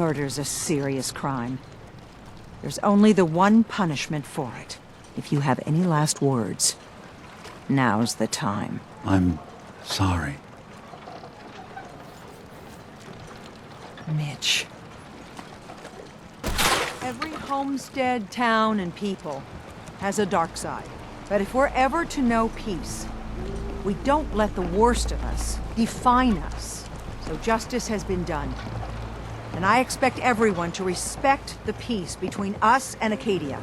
Murder's a serious crime. There's only the one punishment for it. If you have any last words, now's the time. I'm sorry. Mitch. Every homestead, town, and people has a dark side. But if we're ever to know peace, we don't let the worst of us define us. So justice has been done. And I expect everyone to respect the peace between us and Acadia.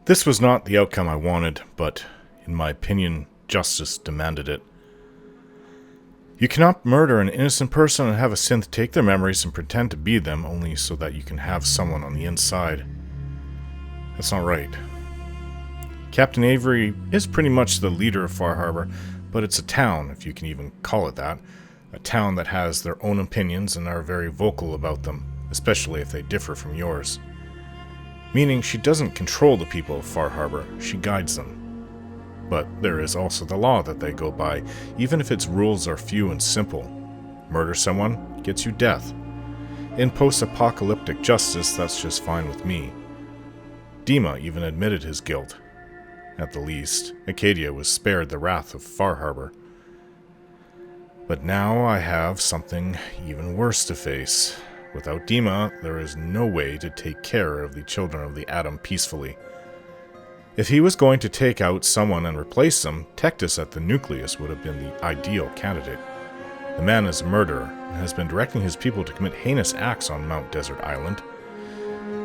This was not the outcome I wanted, but in my opinion, justice demanded it. You cannot murder an innocent person and have a synth take their memories and pretend to be them only so that you can have someone on the inside. That's not right. Captain Avery is pretty much the leader of Far Harbor, but it's a town, if you can even call it that. A town that has their own opinions and are very vocal about them, especially if they differ from yours. Meaning she doesn't control the people of Far Harbor, she guides them. But there is also the law that they go by, even if its rules are few and simple. Murder someone gets you death. In post-apocalyptic justice, that's just fine with me. DiMA even admitted his guilt. At the least, Acadia was spared the wrath of Far Harbor. But now I have something even worse to face. Without DiMA, there is no way to take care of the children of the Atom peacefully. If he was going to take out someone and replace them, Tectus at the Nucleus would have been the ideal candidate. The man is a murderer and has been directing his people to commit heinous acts on Mount Desert Island.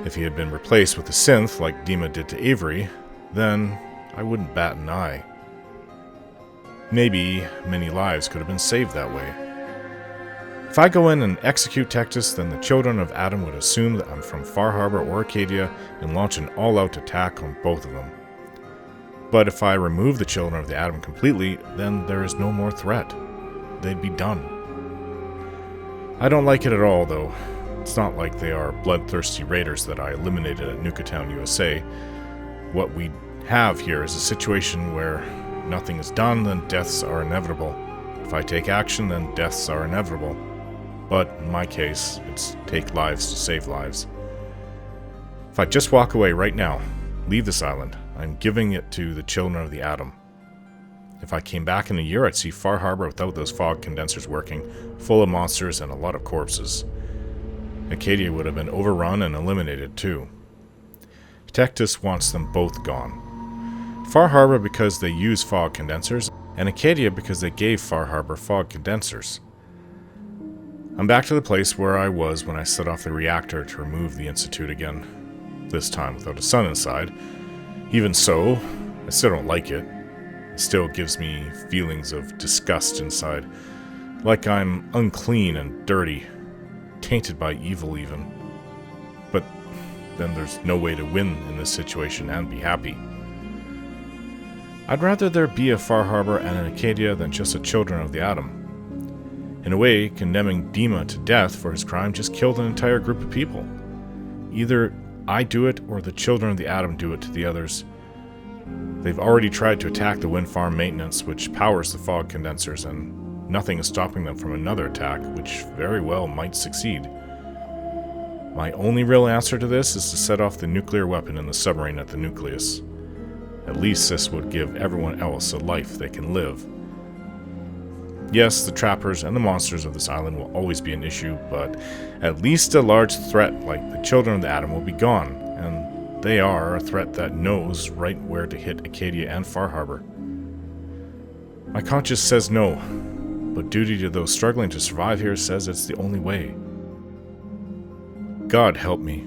If he had been replaced with a synth like DiMA did to Avery, then I wouldn't bat an eye. Maybe many lives could have been saved that way. If I go in and execute Tectus, then the children of Adam would assume that I'm from Far Harbor or Acadia and launch an all-out attack on both of them. But if I remove the children of the Atom completely, then there is no more threat. They'd be done. I don't like it at all, though. It's not like they are bloodthirsty raiders that I eliminated at Nuketown, USA. What we have here is a situation where nothing is done, then deaths are inevitable. If I take action, then deaths are inevitable. But in my case, it's take lives to save lives. If I just walk away right now, leave this island, I'm giving it to the children of the Atom. If I came back in a year, I'd see Far Harbor without those fog condensers working, full of monsters and a lot of corpses. Acadia would have been overrun and eliminated too. Tectus wants them both gone. Far Harbor because they use fog condensers, and Acadia because they gave Far Harbor fog condensers. I'm back to the place where I was when I set off the reactor to remove the Institute again. This time without a sun inside. Even so, I still don't like it. It still gives me feelings of disgust inside. Like I'm unclean and dirty. Tainted by evil even. But then there's no way to win in this situation and be happy. I'd rather there be a Far Harbor and an Acadia than just the children of the Atom. In a way, condemning DiMA to death for his crime just killed an entire group of people. Either I do it or the children of the Atom do it to the others. They've already tried to attack the wind farm maintenance, which powers the fog condensers, and nothing is stopping them from another attack, which very well might succeed. My only real answer to this is to set off the nuclear weapon in the submarine at the Nucleus. At least this would give everyone else a life they can live. Yes, the trappers and the monsters of this island will always be an issue, but at least a large threat like the children of the Atom will be gone, and they are a threat that knows right where to hit Acadia and Far Harbor. My conscience says no, but duty to those struggling to survive here says it's the only way. God help me.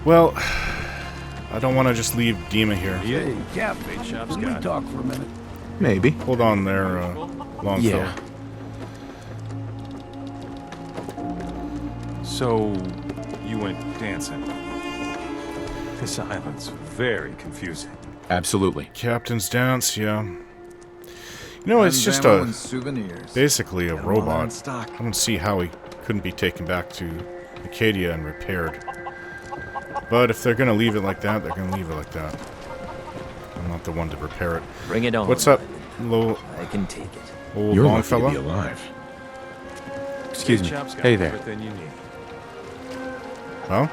Well, I don't want to just leave DiMA here. Hey, Captain, can we talk for a minute? Maybe. Hold on there, Longfellow. Yeah. So, you went dancing. This island's very confusing. Absolutely. Captain's dance, yeah. You know, it's just ammo and souvenirs. basically a Got 'em all out in robot. stock. I don't see how he couldn't be taken back to Acadia and repaired. But if they're gonna leave it like that, they're gonna leave it like that. I'm not the one to repair it. Bring it on. What's up, little I can take it. old You're lucky to Longfellow? be alive. Excuse me. Hey there. Everything you need. Well,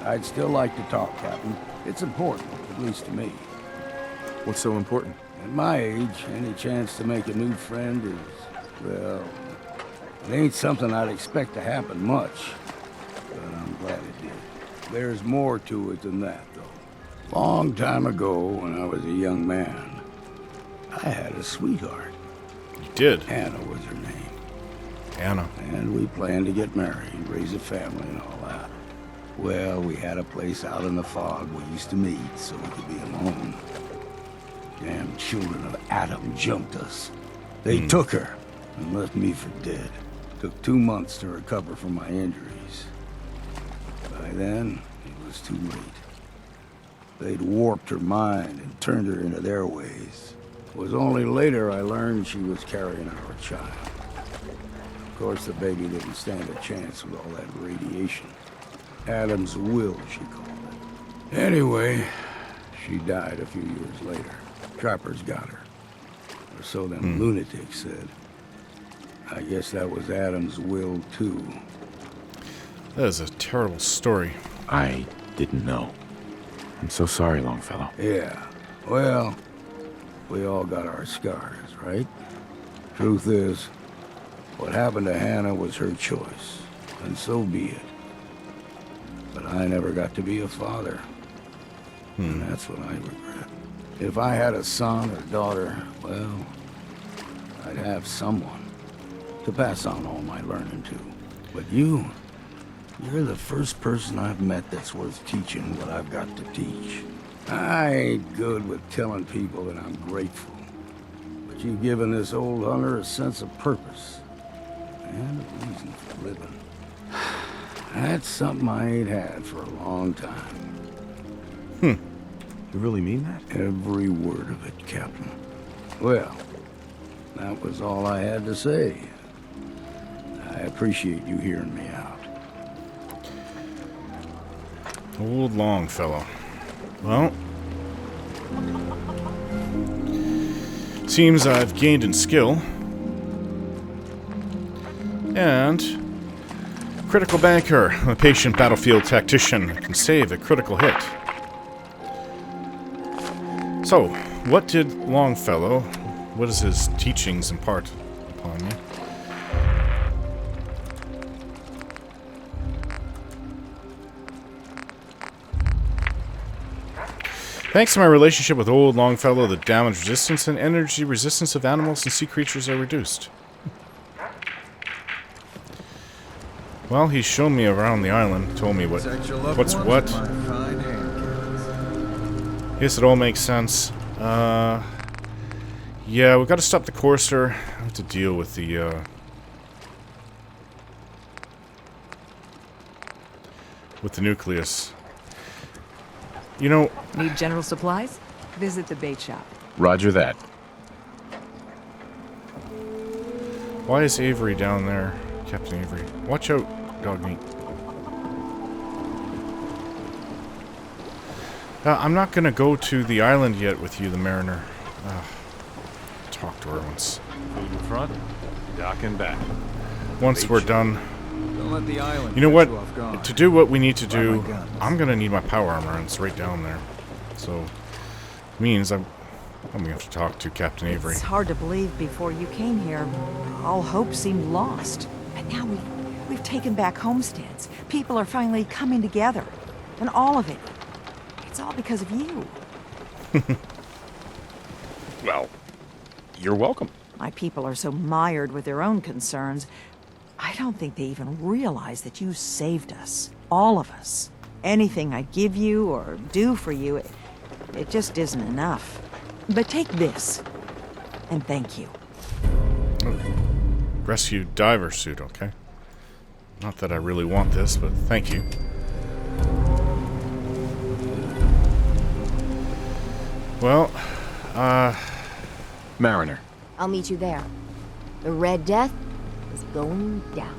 I'd still like to talk, Captain. It's important, at least to me. What's so important? At my age, any chance to make a new friend is, well, it ain't something I'd expect to happen much. But I'm glad it did. There's more to it than that, though. Long time ago, when I was a young man, I had a sweetheart. you did. Anna was her name. Anna. And we planned to get married, raise a family and all that. Well, we had a place out in the fog we used to meet so we could be alone. Damn children of Adam jumped us. They took her and left me for dead. Took 2 months to recover from my injuries. By then, it was too late. They'd warped her mind and turned her into their ways. It was only later I learned she was carrying our child. Of course, the baby didn't stand a chance with all that radiation. Adam's will, she called it. Anyway, she died a few years later. Trappers got her. Or so them lunatics said. I guess that was Adam's will, too. That is a terrible story. I didn't know. I'm so sorry, Longfellow. Yeah, well, we all got our scars, right? Truth is, what happened to Hannah was her choice, and so be it. But I never got to be a father. And that's what I regret. If I had a son or daughter, well, I'd have someone to pass on all my learning to. But you're the first person I've met that's worth teaching what I've got to teach. I ain't good with telling people that I'm grateful. But you've given this old hunter a sense of purpose. And a reason for living. That's something I ain't had for a long time. You really mean that? Every word of it, Captain. Well, that was all I had to say. I appreciate you hearing me out. Old Longfellow. Well, seems I've gained in skill. And critical banker, a patient battlefield tactician, can save a critical hit. So, what did Longfellow, what does his teachings impart upon you? Thanks to my relationship with old Longfellow, the damage resistance and energy resistance of animals and sea creatures are reduced. Well, he's shown me around the island, told me what's what. Yes, it all makes sense. Yeah, we've got to stop the courser. I have to deal with the, nucleus. You know... Need general supplies? Visit the bait shop. Roger that. Why is Avery down there? Captain Avery. Watch out, dog meat. I'm not gonna go to the island yet with you, the mariner. Talk to her once. Food in front, dock and back. Once we're done. Don't let the island You know catch what? you off guard. To do what we need to Buy my do, guns. I'm gonna need my power armor, and it's right down there. So, means I'm gonna have to talk to Captain Avery. It's hard to believe before you came here, all hope seemed lost. But now we've taken back homesteads. People are finally coming together. And all of it. It's all because of you. Well, you're welcome. My people are so mired with their own concerns, I don't think they even realize that you saved us. All of us. Anything I give you or do for you, it just isn't enough. But take this, and thank you. Rescue diver suit, okay? Not that I really want this, but thank you. Well, Mariner. I'll meet you there. The Red Death is going down.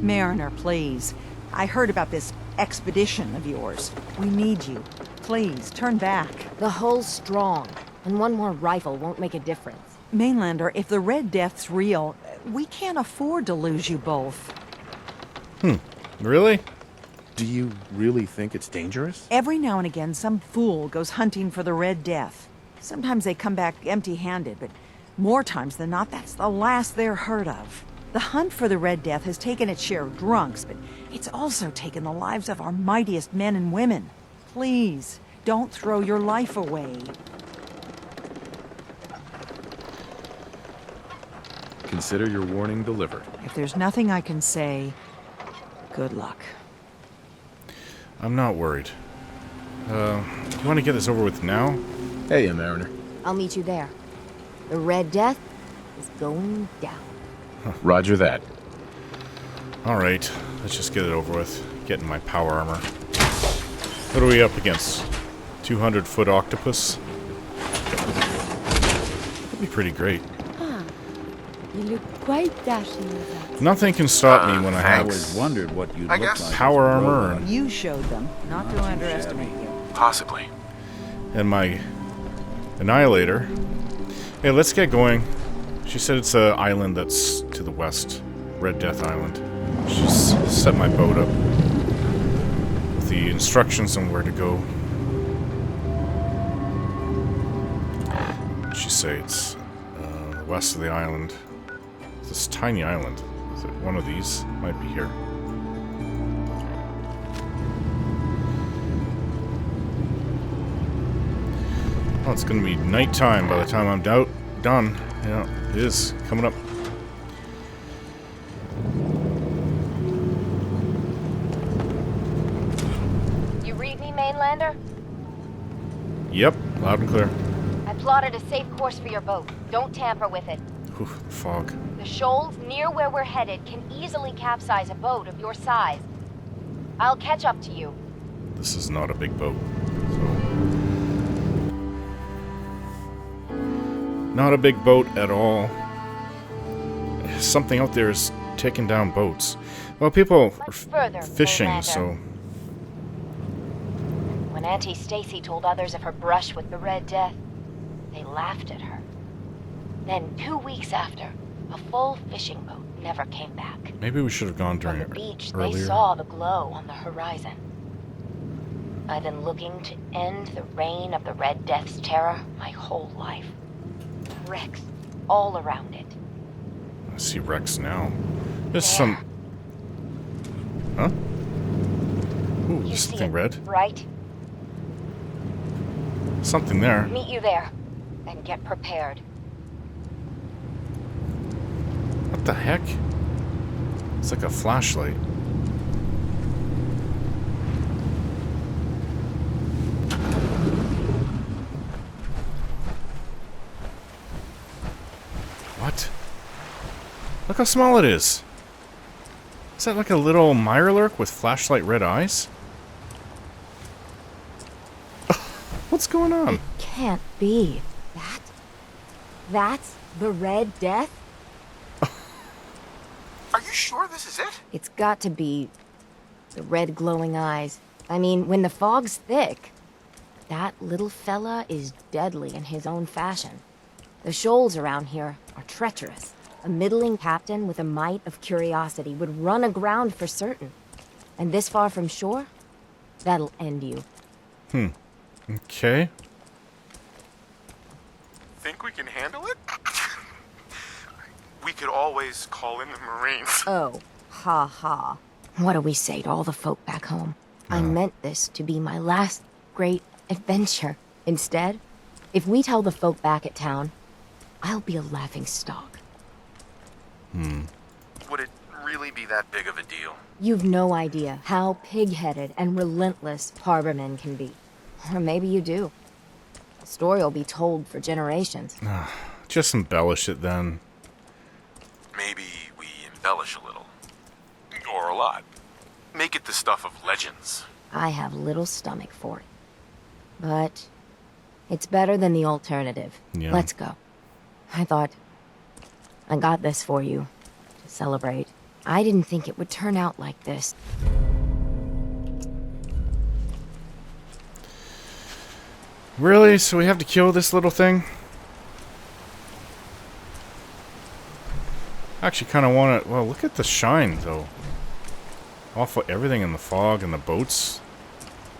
Mariner, please. I heard about this expedition of yours. We need you. Please, turn back. The hull's strong, and one more rifle won't make a difference. Mainlander, if the Red Death's real, we can't afford to lose you both. really? Do you really think it's dangerous? Every now and again, some fool goes hunting for the Red Death. Sometimes they come back empty-handed, but more times than not, that's the last they're heard of. The hunt for the Red Death has taken its share of drunks, but it's also taken the lives of our mightiest men and women. Please, don't throw your life away. Consider your warning delivered. If there's nothing I can say, good luck. I'm not worried. You want to get this over with now? Hey, Mariner. I'll meet you there. The Red Death is going down. Roger that. Alright, let's just get it over with. Get in my power armor. What are we up against? 200-foot octopus? That'd be pretty great. You look quite dashing with that. Nothing can stop me when I I have always wondered what you'd look like. power armor and, You showed them, not to underestimate you. Possibly. and my annihilator. Hey, let's get going. She said it's an island that's to the west. Red Death Island. She's set my boat up with the instructions on where to go. She say it's west of the island. This tiny island. Is it one of these? Might be here. Oh, it's gonna be nighttime by the time I'm done. Yeah, it is coming up. You read me, Mainlander? Yep, loud and clear. I plotted a safe course for your boat. Don't tamper with it. Whew, fog. The shoals near where we're headed can easily capsize a boat of your size. I'll catch up to you. This is not a big boat. So. Not a big boat at all. Something out there is taking down boats. Well, people are fishing, Mainlander. so... When Auntie Stacy told others of her brush with the Red Death, they laughed at her. Then 2 weeks after, a full fishing boat never came back. Maybe we should have gone From during the beach, earlier. they saw the glow on the horizon. I've been looking to end the reign of the Red Death's terror my whole life. Wrecks all around it. I see wrecks now. There's There. some... Huh? Ooh, You there's see something it, red. right? Something there. Meet you there, and get prepared. What the heck? It's like a flashlight. What? Look how small it is. Is that like a little Mirelurk with flashlight red eyes? What's going on? Can't be. That's the Red Death? Are you sure this is it? It's got to be the red glowing eyes. I mean, when the fog's thick, that little fella is deadly in his own fashion. The shoals around here are treacherous. A middling captain with a mite of curiosity would run aground for certain. And this far from shore, that'll end you. Okay. Think we can handle it? We could always call in the Marines. Oh, ha ha. What do we say to all the folk back home? I meant this to be my last great adventure. Instead, if we tell the folk back at town, I'll be a laughing stock. Would it really be that big of a deal? You've no idea how pig-headed and relentless harbormen can be. Or maybe you do. The story will be told for generations. Just embellish it then. Maybe we embellish a little. Or a lot. Make it the stuff of legends. I have little stomach for it. But It's better than the alternative. Yeah. Let's go. I thought... I got this for you. To celebrate. I didn't think it would turn out like this. Really? So we have to kill this little thing? I actually kind of want to... Well, look at the shine, though. Off of everything in the fog and the boats.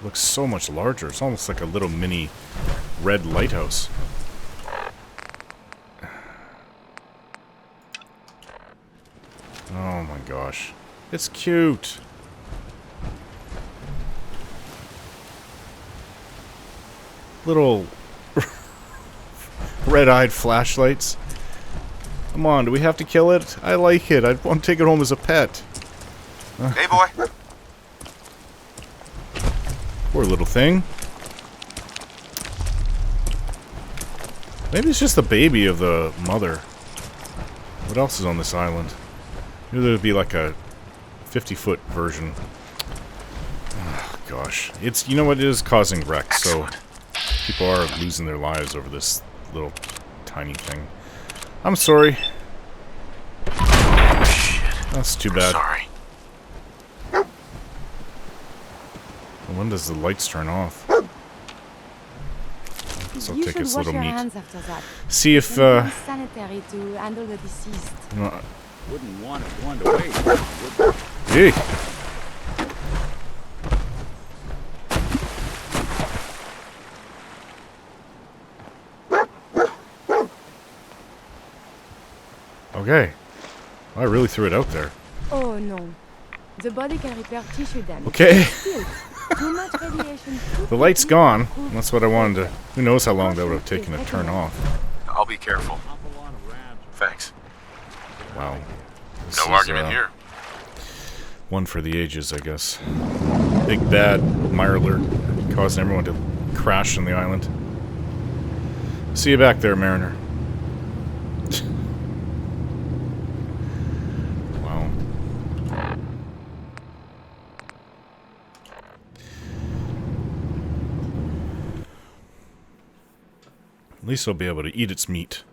Looks so much larger. It's almost like a little mini red lighthouse. Oh my gosh. It's cute. Little red-eyed flashlights. Come on, do we have to kill it? I like it. I want to take it home as a pet. Hey, boy. Poor little thing. Maybe it's just the baby of the mother. What else is on this island? Maybe there'd be like a 50-foot version. Oh, gosh. It's, you know what, it is causing wrecks, so people are losing their lives over this little tiny thing. I'm sorry. That's too bad. Sorry. When does the lights turn off? So I'll take this little meat. See if sanitary to handle the deceased. Wouldn't want it one to wait. Hey. Okay. I really threw it out there. Oh no. The body can repair tissue damage. Okay. Still, too much radiation. The light's gone. That's what I wanted to... Who knows how long that would have taken to turn off. I'll be careful. Thanks. Wow. This No is, argument here. One for the ages, I guess. Big bad Mirelurk causing everyone to crash on the island. See you back there, Mariner. Wow. At least I'll be able to eat its meat.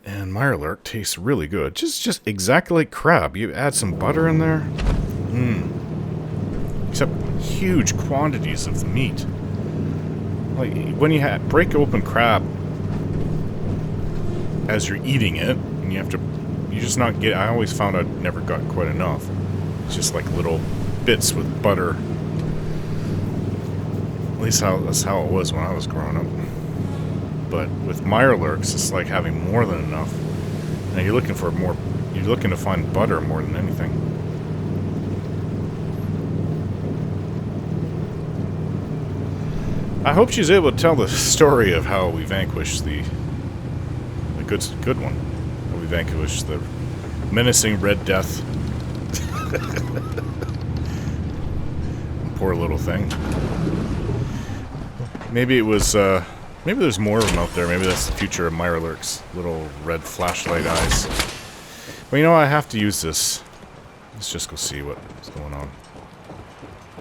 And Mirelurk tastes really good. Just exactly like crab. You add some butter in there. Except huge quantities of the meat. Like, when you break open crab as you're eating it, and you have to... You just not get... I always found I never got quite enough. It's just like little bits with butter. At least that's how it was when I was growing up. But with Mirelurks, it's like having more than enough. And you're looking for more... You're looking to find butter more than anything. I hope she's able to tell the story of how we vanquished the good one. How we vanquished the menacing Red Death. Poor little thing. Maybe it was, maybe there's more of them out there. Maybe that's the future of Mirelurk's little red flashlight eyes. Well, you know, I have to use this. Let's just go see what's going on.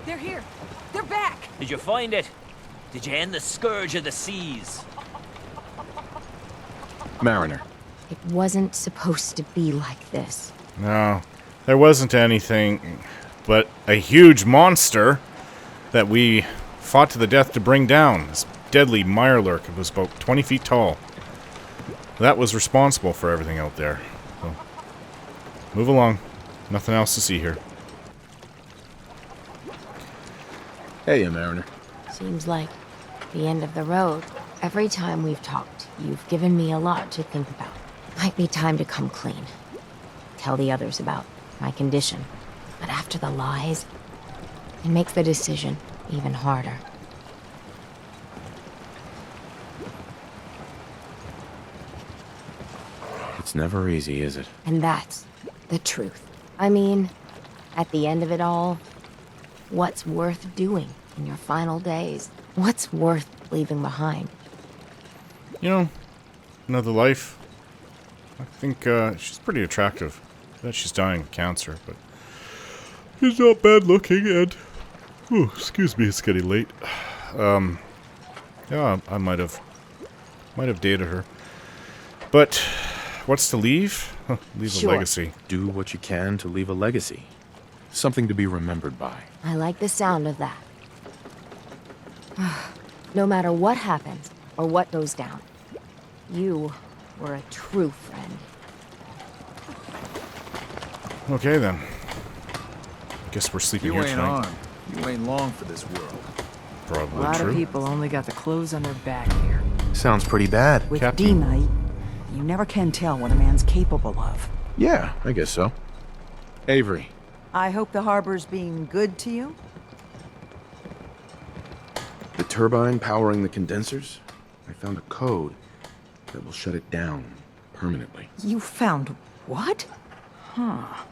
They're here. They're back. Did you find it? Did you end the scourge of the seas? Mariner. It wasn't supposed to be like this. No, there wasn't anything but a huge monster that we fought to the death to bring down. This deadly Mirelurk. It was about 20 feet tall. That was responsible for everything out there. So, move along. Nothing else to see here. Hey, Mariner. Seems like the end of the road. Every time we've talked, you've given me a lot to think about. Might be time to come clean. Tell the others about my condition. But after the lies, it makes the decision even harder. It's never easy, is it? And that's the truth. I mean, at the end of it all, what's worth doing in your final days? What's worth leaving behind? You know, another life. I think she's pretty attractive. I bet she's dying of cancer, but she's not bad looking, and... Oh, excuse me, it's getting late. Yeah, I might have dated her. But what's to leave? Leave Sure. a legacy. Do what you can to leave a legacy. Something to be remembered by. I like the sound of that. No matter what happens, or what goes down, you were a true friend. Okay then. Guess we're sleeping You here ain't tonight. armed. You ain't long for this world. A Probably lot true. of people only got the clothes on their back here. Sounds pretty bad. With Captain. DiMA, you never can tell what a man's capable of. Yeah, I guess so. Avery, I hope the harbor's being good to you. the turbine powering the condensers? I found a code that will shut it down permanently. You found what? Huh.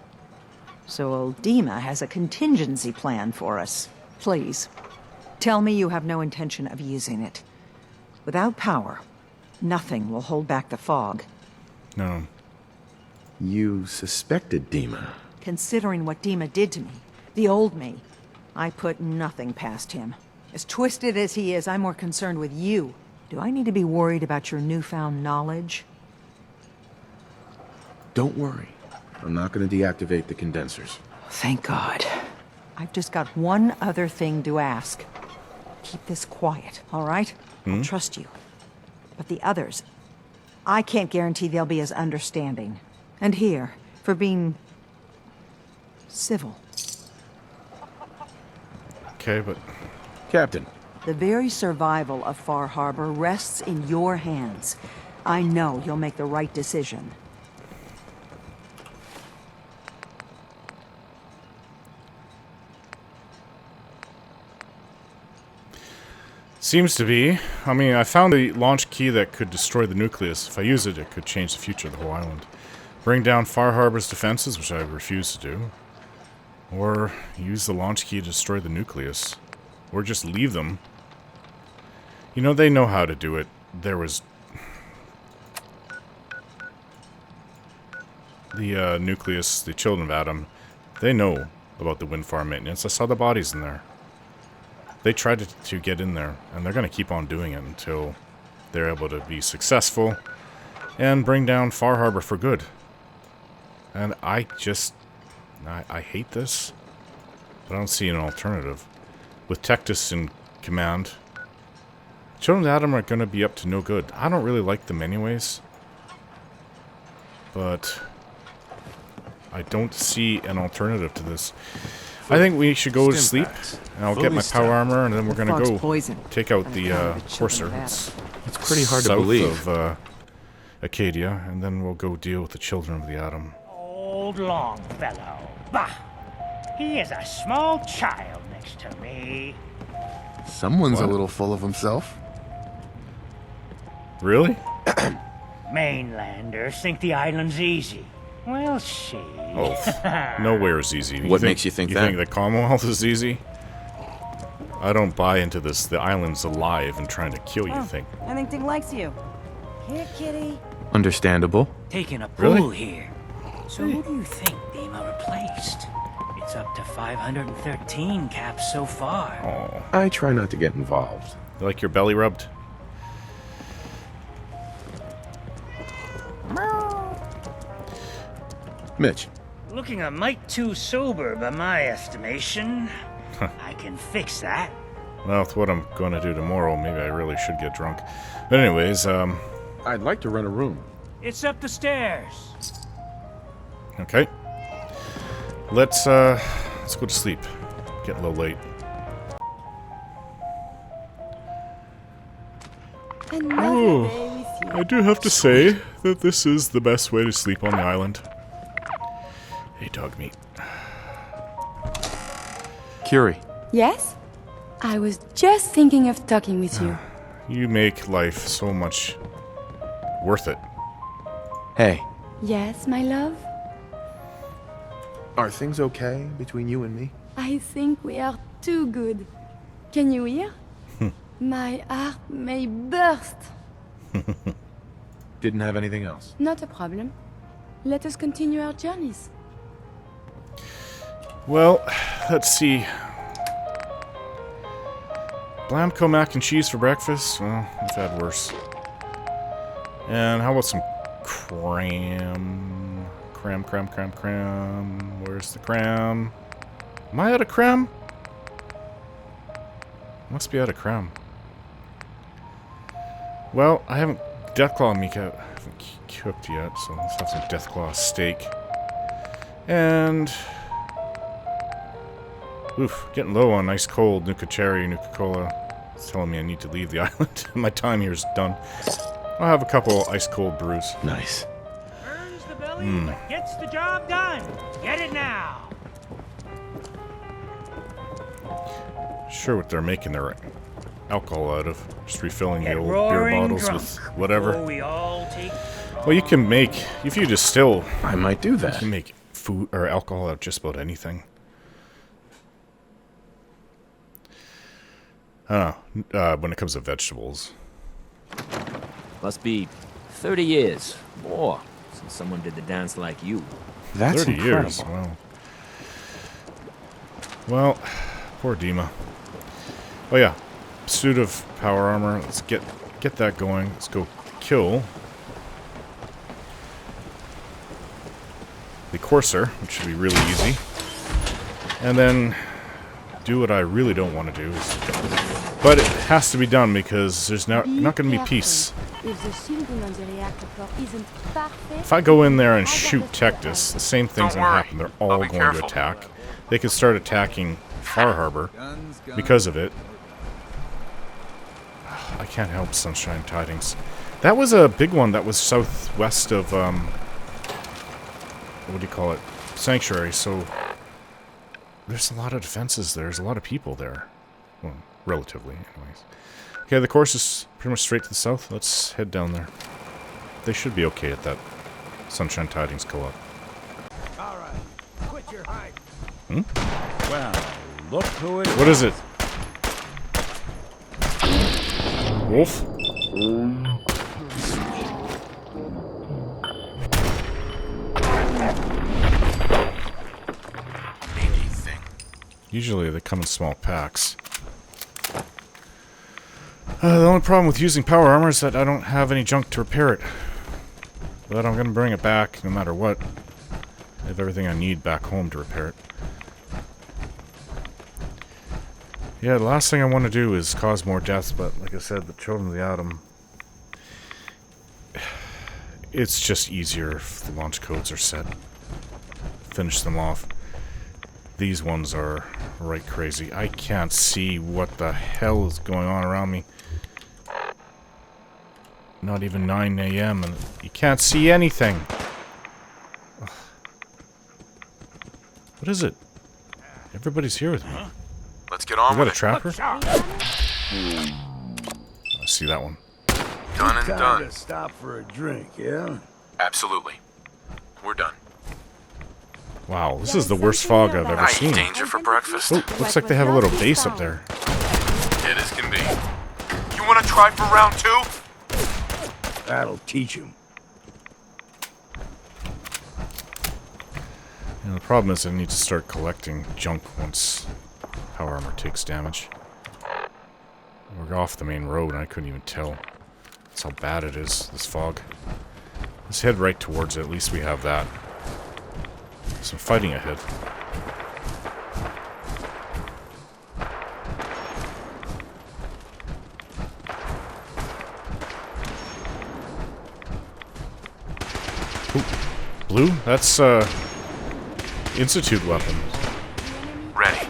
So old DiMA has a contingency plan for us. Please, tell me you have no intention of using it. Without power, nothing will hold back the fog. No. You suspected DiMA. Considering what DiMA did to me, the old me, I put nothing past him. As twisted as he is, I'm more concerned with you. Do I need to be worried about your newfound knowledge? Don't worry. I'm not going to deactivate the condensers. Thank God. I've just got one other thing to ask. Keep this quiet, all right? I'll trust you. But the others, I can't guarantee they'll be as understanding. And here, for being civil. Okay, but Captain, The very survival of Far Harbor rests in your hands. I know you'll make the right decision. seems to be. I mean, I found the launch key that could destroy the nucleus. If I use it, it could change the future of the whole island. Bring down Far Harbor's defenses, which I refuse to do. Or use the launch key to destroy the nucleus. Or just leave them. You know, they know how to do it. There was... the nucleus, the children of Adam, they know about the wind farm maintenance. I saw the bodies in there. They tried to get in there, and they're going to keep on doing it until they're able to be successful and bring down Far Harbor for good. And I hate this, but I don't see an alternative. With Tectus in command, Children of Adam are going to be up to no good. I don't really like them anyways, but I don't see an alternative to this. I think we should go to sleep, and I'll get my power armor, and then we're gonna go take out the Courser. It's pretty hard to south believe. of Acadia, and then we'll go deal with the Children of the Atom. Old Longfellow. Bah! He is a small child next to me. Someone's a little full of himself. Really? Mainlanders think the island's easy. We'll see. Oh, nowhere is easy. What makes you think that? You think the Commonwealth is easy? I don't buy into this. The island's alive and trying to kill you thing. I think Dick likes you. Here, kitty. Understandable. Taking a pool Really? here. So who do you think DiMA replaced? It's up to 513 caps so far. Oh, I try not to get involved. you like your belly rubbed? Mitch, Looking a mite too sober by my estimation. I can fix that. Well, with what I'm going to do tomorrow, maybe I really should get drunk. But anyways, I'd like to rent a room. It's up the stairs. okay. Let's go to sleep. Getting a little late. Another day with you. I do have to say that this is the best way to sleep on the island. Hey, dog meat. Curie, Yes? I was just thinking of talking with you. You make life so much worth it. hey, Yes, my love? are things okay between you and me? I think we are too good. Can you hear? My heart may burst. Didn't have anything else. Not a problem. Let us continue our journeys. Well, let's see. Glamco mac and cheese for breakfast? Well, I've had worse. And how about some cram? Cram. Where's the cram? Am I out of cram? Must be out of cram. Well, I haven't Deathclaw meat I haven't cooked yet, so let's have some Deathclaw steak. And oof, getting low on ice cold Nuka Cherry, Nuka Cola. It's telling me I need to leave the island. My time here is done. I'll have a couple ice cold brews. Nice. Burns the belly, but gets the job done. Get it now. Sure what they're making their alcohol out of. Just refilling the Get old beer roaring bottles drunk. with whatever. We all take Well, you can make, if you distill, I might do you that. can make food or alcohol out of just about anything. I don't know, when it comes to vegetables. Must be 30 years, more, since someone did the dance like you. That's 30 incredible. years, wow. Well, poor DiMA. Oh yeah, suit of power armor. Let's get that going. Let's go kill the Courser, which should be really easy. And then do what I really don't want to do. But it has to be done because there's not going to be peace. If I go in there and shoot Tectus, the same thing's going to happen. They're all going to attack. They could start attacking Far Harbor because of it. I can't help Sunshine Tidings. That was a big one that was southwest of, what do you call it? Sanctuary, so there's a lot of defenses there. There's a lot of people there. Well, relatively, anyways. Okay, the course is pretty much straight to the south. Let's head down there. They should be okay at that Sunshine Tidings co-op. Alright, quit your hiding. Well, look who it is. What is it? Wolf? Usually they come in small packs. The only problem with using power armor is that I don't have any junk to repair it. But I'm going to bring it back no matter what. I have everything I need back home to repair it. Yeah, the last thing I want to do is cause more deaths, but like I said, the Children of the Atom... It's just easier if the launch codes are set. Finish them off. These ones are right crazy. I can't see what the hell is going on around me. Not even 9 a.m. and you can't see anything. Ugh. What is it? Everybody's here with me. Let's get on You with got a it. trapper? I see that one. Done and Time done. to stop for a drink, yeah? Absolutely. We're done. Wow, this is the worst fog I've ever I seen. eat danger for breakfast. Oh, looks like they have a little base up there. It as can be. You want to try for round 2? That'll teach him. And the problem is I need to start collecting junk once power armor takes damage. We're off the main road and I couldn't even tell. That's how bad it is, this fog. Let's head right towards it, at least we have that. Some fighting ahead. Ooh, blue? That's, Institute weapon. Ready.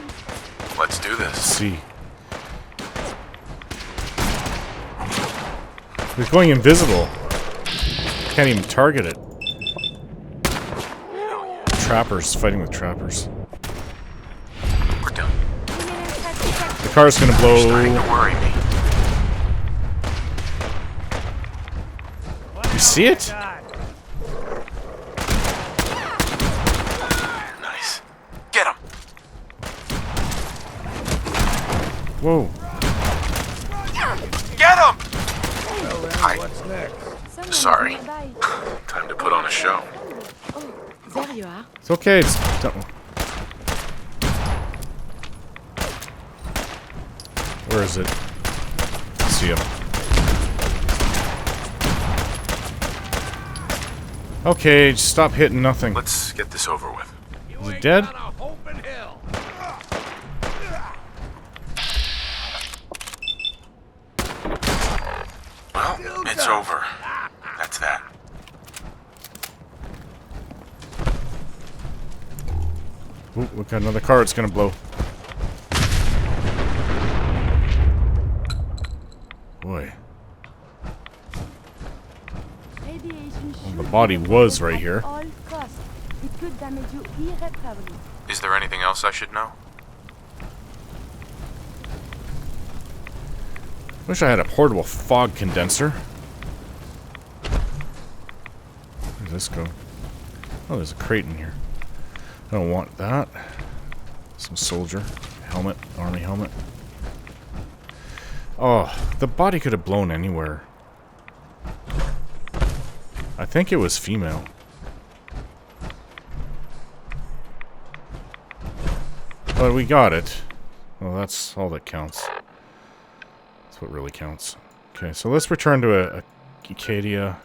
Let's do Let's this. see. It's going invisible. Can't even target it. Trappers, fighting with trappers. We're done. The car's gonna Starting to blow. worry me. You see it? Nice. Get him. Whoa. Get him! What's next? Sorry. Time to put on a show. There you are. It's okay. It's done. Where is it? see him. Okay, just stop hitting nothing. Let's get this over with. Is he dead? Well, it's over. That's that. Ooh, we got another car. It's gonna blow. Boy. Well, the body was right here. It could damage you irreparably. Is there anything else I should know? Wish I had a portable fog condenser. Where does this go? Oh, there's a crate in here. I don't want that. Some soldier. Helmet. Army helmet. Oh, the body could have blown anywhere. I think it was female. But we got it. Well, that's all that counts. That's what really counts. Okay, so let's return to Acadia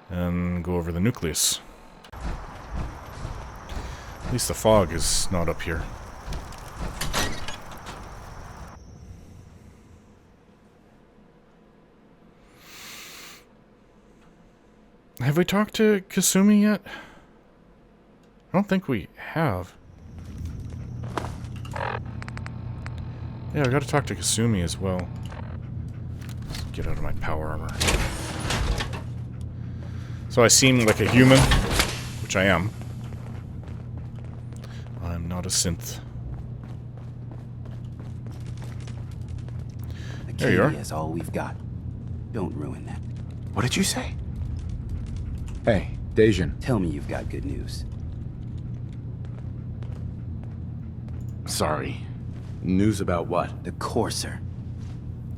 and go over the nucleus. At least the fog is not up here. Have we talked to Kasumi yet? I don't think we have. Yeah, I gotta talk to Kasumi as well. Let's get out of my power armor. So I seem like a human, which I am. I'm not a synth. There you are. Acadia's all we've got. Don't ruin that. What did you say? Hey, Dejan. Tell me you've got good news. Sorry. News about what? The Courser.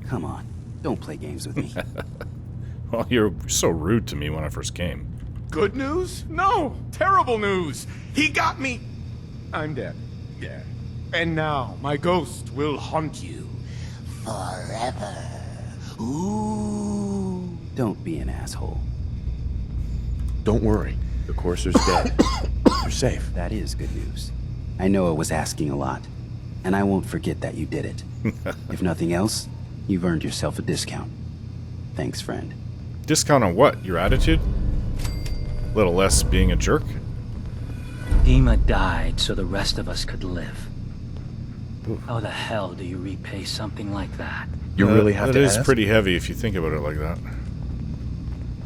Come on, don't play games with me. Well, you're so rude to me when I first came. Good news? No! Terrible news! He got me! I'm dead. Yeah. And now, my ghost will haunt you. Forever. Ooh. Don't be an asshole. Don't worry. The Courser's dead. You're safe. That is good news. I know it was asking a lot, and I won't forget that you did it. If nothing else, you've earned yourself a discount. Thanks, friend. Discount on what? Your attitude? A little less being a jerk? DiMA died so the rest of us could live. How the hell do you repay something like that? You really have to It ask? is pretty heavy if you think about it like that.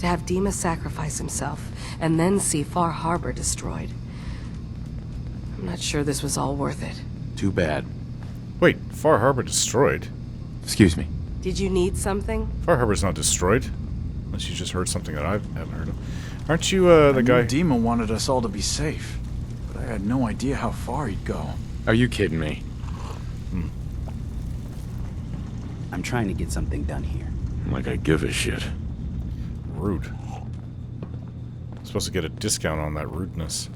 To have DiMA sacrifice himself, and then see Far Harbor destroyed. I'm not sure this was all worth it. Too bad. Wait, Far Harbor destroyed? Excuse me. Did you need something? Far Harbor's not destroyed. Unless you just heard something that I haven't heard of. Aren't you, the guy... DiMA wanted us all to be safe, but I had no idea how far he'd go. Are you kidding me? I'm trying to get something done here. Like I give a shit. Rude. Supposed to get a discount on that rudeness.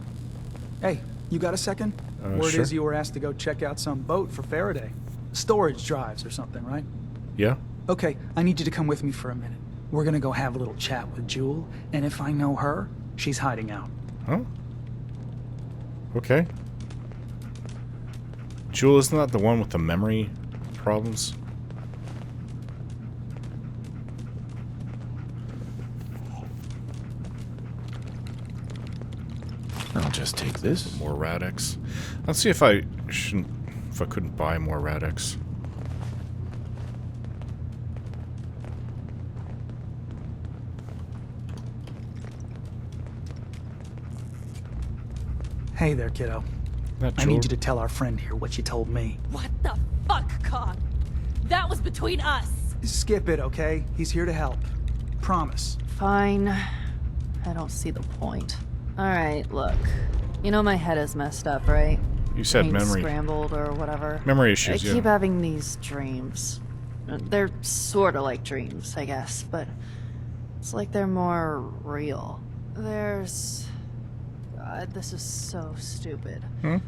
Hey, you got a second? Word Sure. is you were asked to go check out some boat for Faraday. Storage drives or something, right? Yeah? Okay, I need you to come with me for a minute. We're gonna go have a little chat with Jewel, and if I know her, she's hiding out. Huh? Okay. Jewel, isn't that the one with the memory problems? I'll just take this. More Radix. Let's see if I shouldn't... If I couldn't buy more Radix. Hey there, kiddo. I need you to tell our friend here what you told me. What the fuck, Con? That was between us. Skip it, okay? He's here to help. Promise. Fine. I don't see the point. Alright, look. You know my head is messed up, right? You said Brain's memory. Scrambled or whatever. Memory issues, I keep having these dreams. They're sort of like dreams, I guess, but it's like they're more real. There's... God, this is so stupid. Hmm?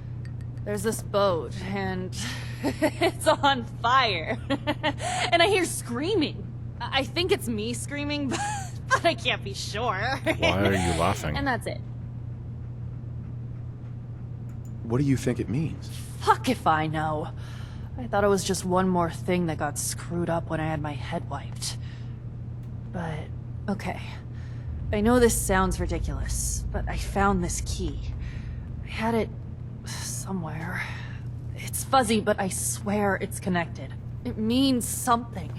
There's this boat, and It's on fire. And I hear screaming. I think it's me screaming, but I can't be sure. Why are you laughing? And that's it. What do you think it means? Fuck if I know. I thought it was just one more thing that got screwed up when I had my head wiped. But, okay. I know this sounds ridiculous, but I found this key. I had it somewhere. It's fuzzy, but I swear it's connected. It means something.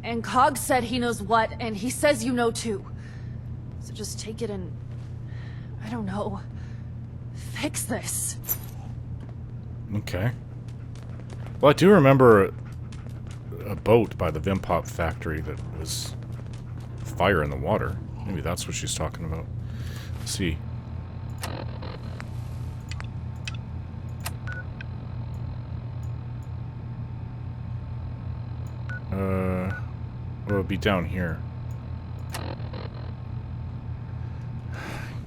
And Cog said he knows what, and he says you know too. So just take it and... I don't know. Fix this. Okay. Well, I do remember a boat by the Vimpop factory that was fire in the water. Maybe that's what she's talking about. Let's see. Well, it'll be down here.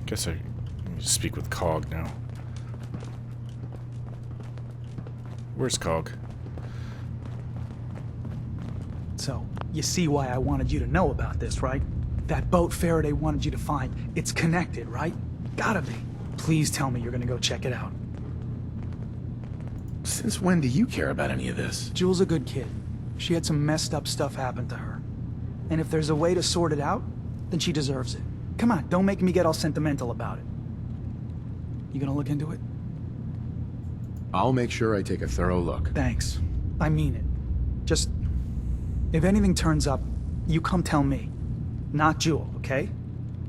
Guess I need to speak with Cog now. Where's Cog? So, you see why I wanted you to know about this, right? That boat Faraday wanted you to find, it's connected, right? Gotta be. Please tell me you're gonna go check it out. Since when do you care about any of this? Jewel's a good kid. She had some messed up stuff happen to her. And if there's a way to sort it out, then she deserves it. Come on, don't make me get all sentimental about it. You gonna look into it? I'll make sure I take a thorough look. Thanks. I mean it. Just... if anything turns up, you come tell me. Not Jewel, okay?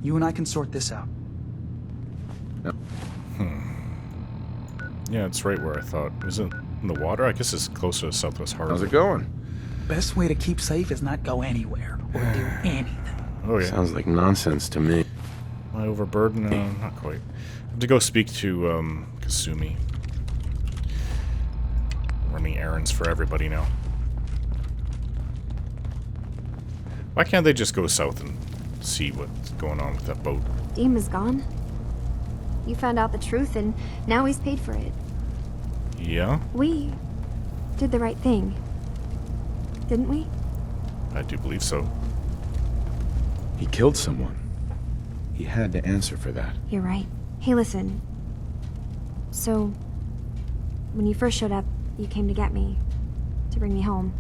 You and I can sort this out. Yeah, it's right where I thought. Is it in the water? I guess it's closer to Southwest Harbor. How's it going? Best way to keep safe is not go anywhere or do anything. Oh yeah. Sounds like nonsense to me. Am I overburdened? No, not quite. I have to go speak to Kasumi. Running errands for everybody now. Why can't they just go south and see what's going on with that boat? DiMA's gone. You found out the truth and now he's paid for it. Yeah? We did the right thing. Didn't we? I do believe so. He killed someone. He had to answer for that. You're right. Hey, listen. So, when you first showed up, you came to get me. To bring me home.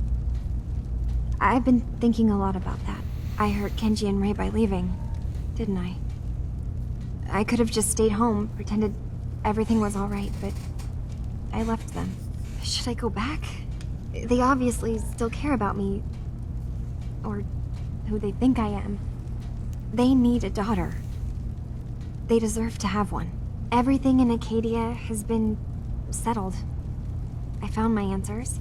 I've been thinking a lot about that. I hurt Kenji and Ray by leaving, didn't I? I could have just stayed home, pretended everything was alright, but I left them. Should I go back? They obviously still care about me. Or who they think I am. They need a daughter. They deserve to have one. Everything in Acadia has been settled. I found my answers.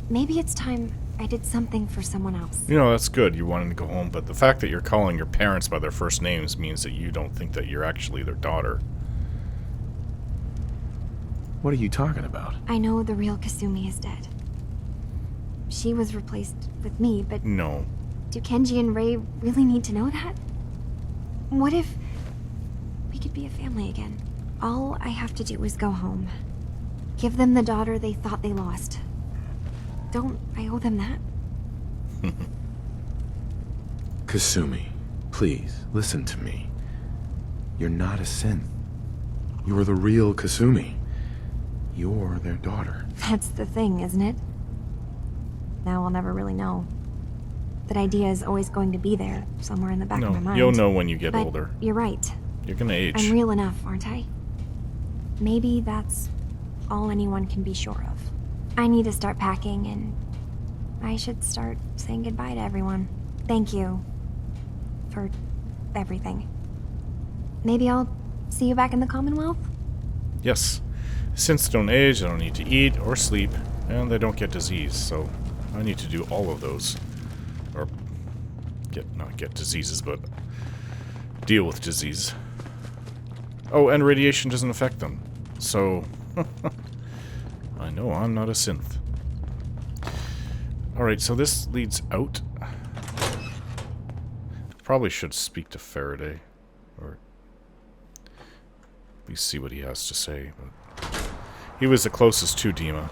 Maybe it's time I did something for someone else. You know, that's good. You wanted to go home, but the fact that you're calling your parents by their first names means that you don't think that you're actually their daughter. What are you talking about? I know the real Kasumi is dead. She was replaced with me, but... No. Do Kenji and Ray really need to know that? What if we could be a family again? All I have to do is go home. Give them the daughter they thought they lost. Don't I owe them that? Kasumi, please, listen to me. You're not a synth. You're the real Kasumi. You're their daughter. That's the thing, isn't it? Now I'll never really know. That idea is always going to be there, somewhere in the back of my mind. You'll know when you get but older. You're right. You're gonna age. I'm real enough, aren't I? Maybe that's all anyone can be sure of. I need to start packing, and I should start saying goodbye to everyone. Thank you for everything. Maybe I'll see you back in the Commonwealth? Yes. Since they don't age, they don't need to eat or sleep, and they don't get disease, so I need to do all of those. Or not get diseases, but deal with disease. Oh, and radiation doesn't affect them. So, I know I'm not a synth. Alright, so this leads out. Probably should speak to Faraday. Or at least see what he has to say. But he was the closest to DiMA.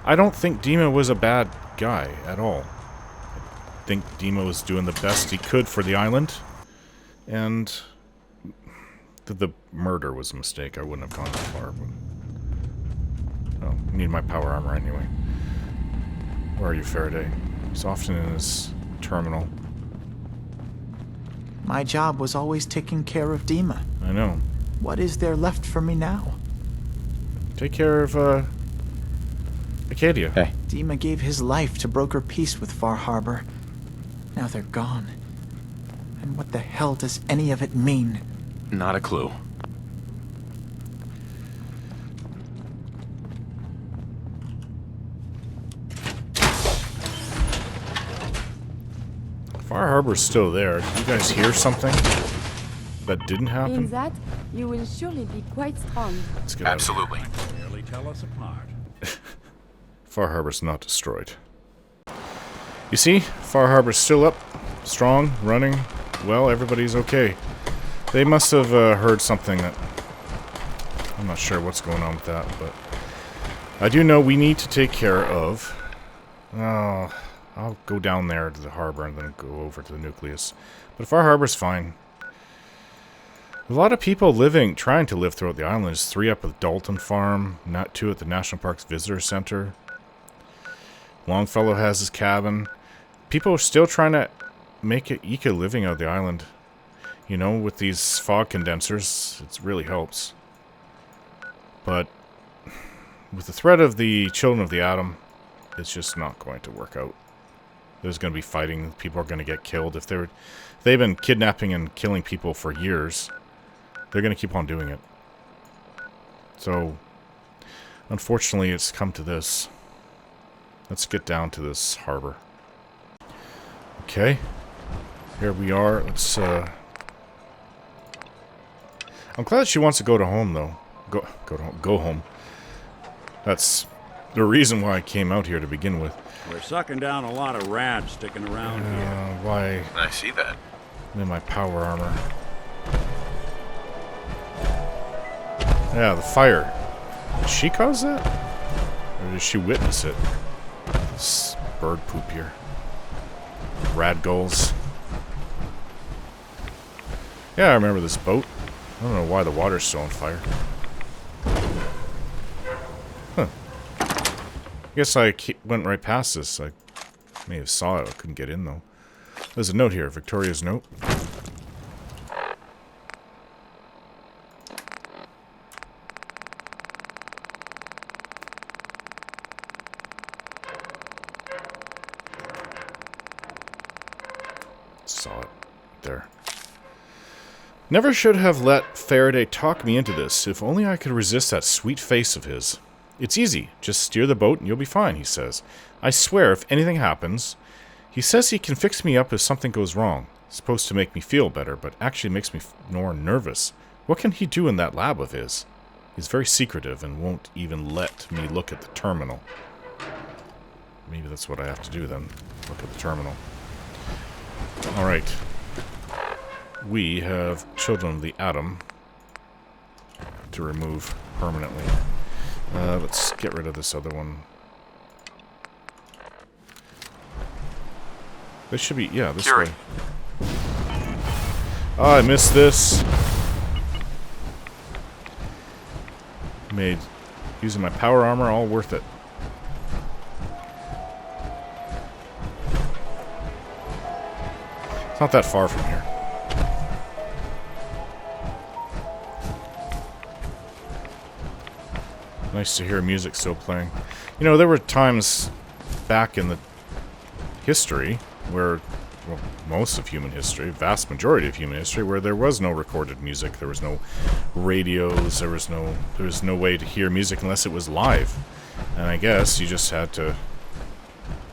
I don't think DiMA was a bad guy at all. I think DiMA was doing the best he could for the island, and the murder was a mistake. I wouldn't have gone that far. But... oh, I need my power armor anyway. Where are you, Faraday? He's often in his terminal. My job was always taking care of DiMA. I know. What is there left for me now? Take care of, Acadia. Hey. DiMA gave his life to broker peace with Far Harbor. Now they're gone. And what the hell does any of it mean? Not a clue. Far Harbor's still there. Did you guys hear something that didn't happen? In that, you will surely be quite strong. Let's get out of here. Absolutely. Really tell us apart. Far Harbor's not destroyed. You see, Far Harbor's still up, strong, running. Well, everybody's okay. They must have heard something that... I'm not sure what's going on with that, but... I do know we need to take care of... I'll go down there to the harbor and then go over to the nucleus. But Far Harbor's fine. A lot of people trying to live throughout the island. There's 3 up at Dalton Farm, 2 at the National Parks Visitor Center. Longfellow has his cabin. People are still trying to make it eke a living out of the island. You know, with these fog condensers, it really helps. But with the threat of the Children of the Atom, it's just not going to work out. There's going to be fighting. People are going to get killed. If they've been kidnapping and killing people for years, they're going to keep on doing it. So, unfortunately, it's come to this. Let's get down to this harbor. Okay. Here we are. Let's, I'm glad she wants to go to home, though. Go home. That's the reason why I came out here to begin with. We're sucking down a lot of rats sticking around here. Why? I see that. I'm in my power armor. Yeah, the fire. Did she cause that? Or did she witness it? This bird poop here. Rad gulls. Yeah, I remember this boat. I don't know why the water's still on fire. Huh. I guess I went right past this. I may have saw it. I couldn't get in, though. There's a note here. Victoria's note. Saw it. There. Never should have let Faraday talk me into this. If only I could resist that sweet face of his. It's easy. Just steer the boat and you'll be fine, he says. I swear, if anything happens... He says he can fix me up if something goes wrong. It's supposed to make me feel better, but actually makes me more nervous. What can he do in that lab of his? He's very secretive and won't even let me look at the terminal. Maybe that's what I have to do then. Look at the terminal. Alright. We have Children of the Atom to remove permanently. Let's get rid of this other one. This should be, yeah, this way. Oh, I missed this. Made using my power armor all worth it. It's not that far from here. Nice to hear music still playing. You know, there were times back in the history where, well, most of human history, vast majority of human history, where there was no recorded music, there was no radios, there was no way to hear music unless it was live. And I guess you just had to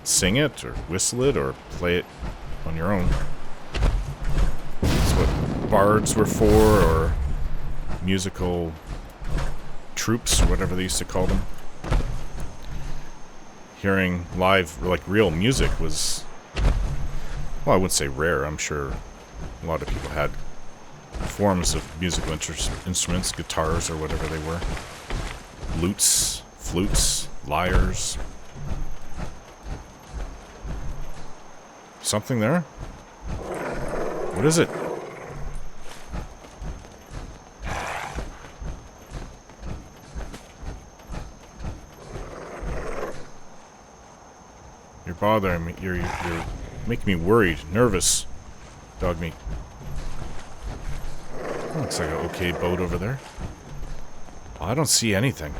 sing it, or whistle it, or play it on your own. That's what bards were for, or musical troops, or whatever they used to call them. Hearing live, like real music was... well, I wouldn't say rare. I'm sure a lot of people had forms of musical instruments, guitars or whatever they were. Lutes, flutes, lyres. something there? What is it? You're bothering me. You're making me worried, nervous. Dog meat. Oh, looks like an okay boat over there. Oh, I don't see anything.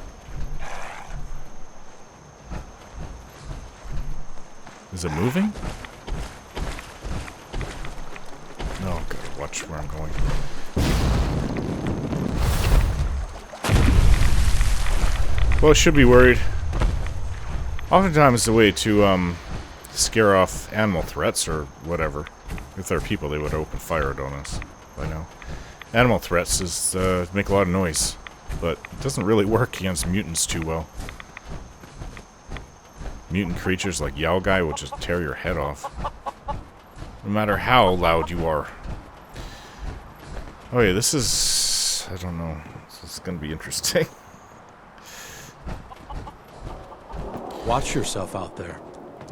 Is it moving? No, gotta watch where I'm going. Well, I should be worried. Oftentimes the way to scare off animal threats or whatever. If they're people, they would open fire on us by now. Animal threats is make a lot of noise, but it doesn't really work against mutants too well. Mutant creatures like Yao Guy will just tear your head off. No matter how loud you are. Oh yeah, this is... I don't know. This is gonna be interesting. Watch yourself out there.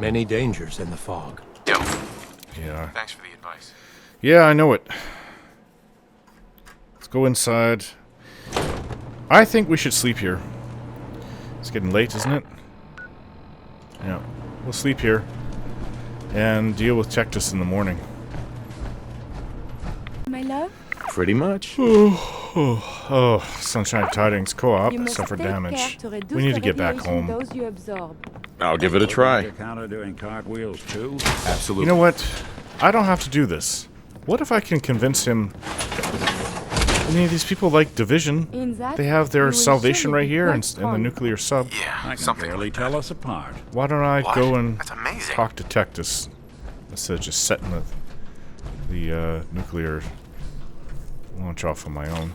Many dangers in the fog. Yo. Yeah. Thanks for the advice. Yeah, I know it. Let's go inside. I think we should sleep here. It's getting late, isn't it? Yeah. We'll sleep here. And deal with Tectus in the morning. My love? Pretty much. Oh, Sunshine Tidings Co-op suffered damage. We need to get back home. I'll give it a try. You're kind of doing cartwheels too? Absolutely. You know what? I don't have to do this. What if I can convince him... I mean, these people like Division. They have their salvation right here and the nuclear sub. Yeah, I can barely tell us apart. Why don't I go and That's amazing. talk to Tectus instead of just setting the nuclear launch off on my own?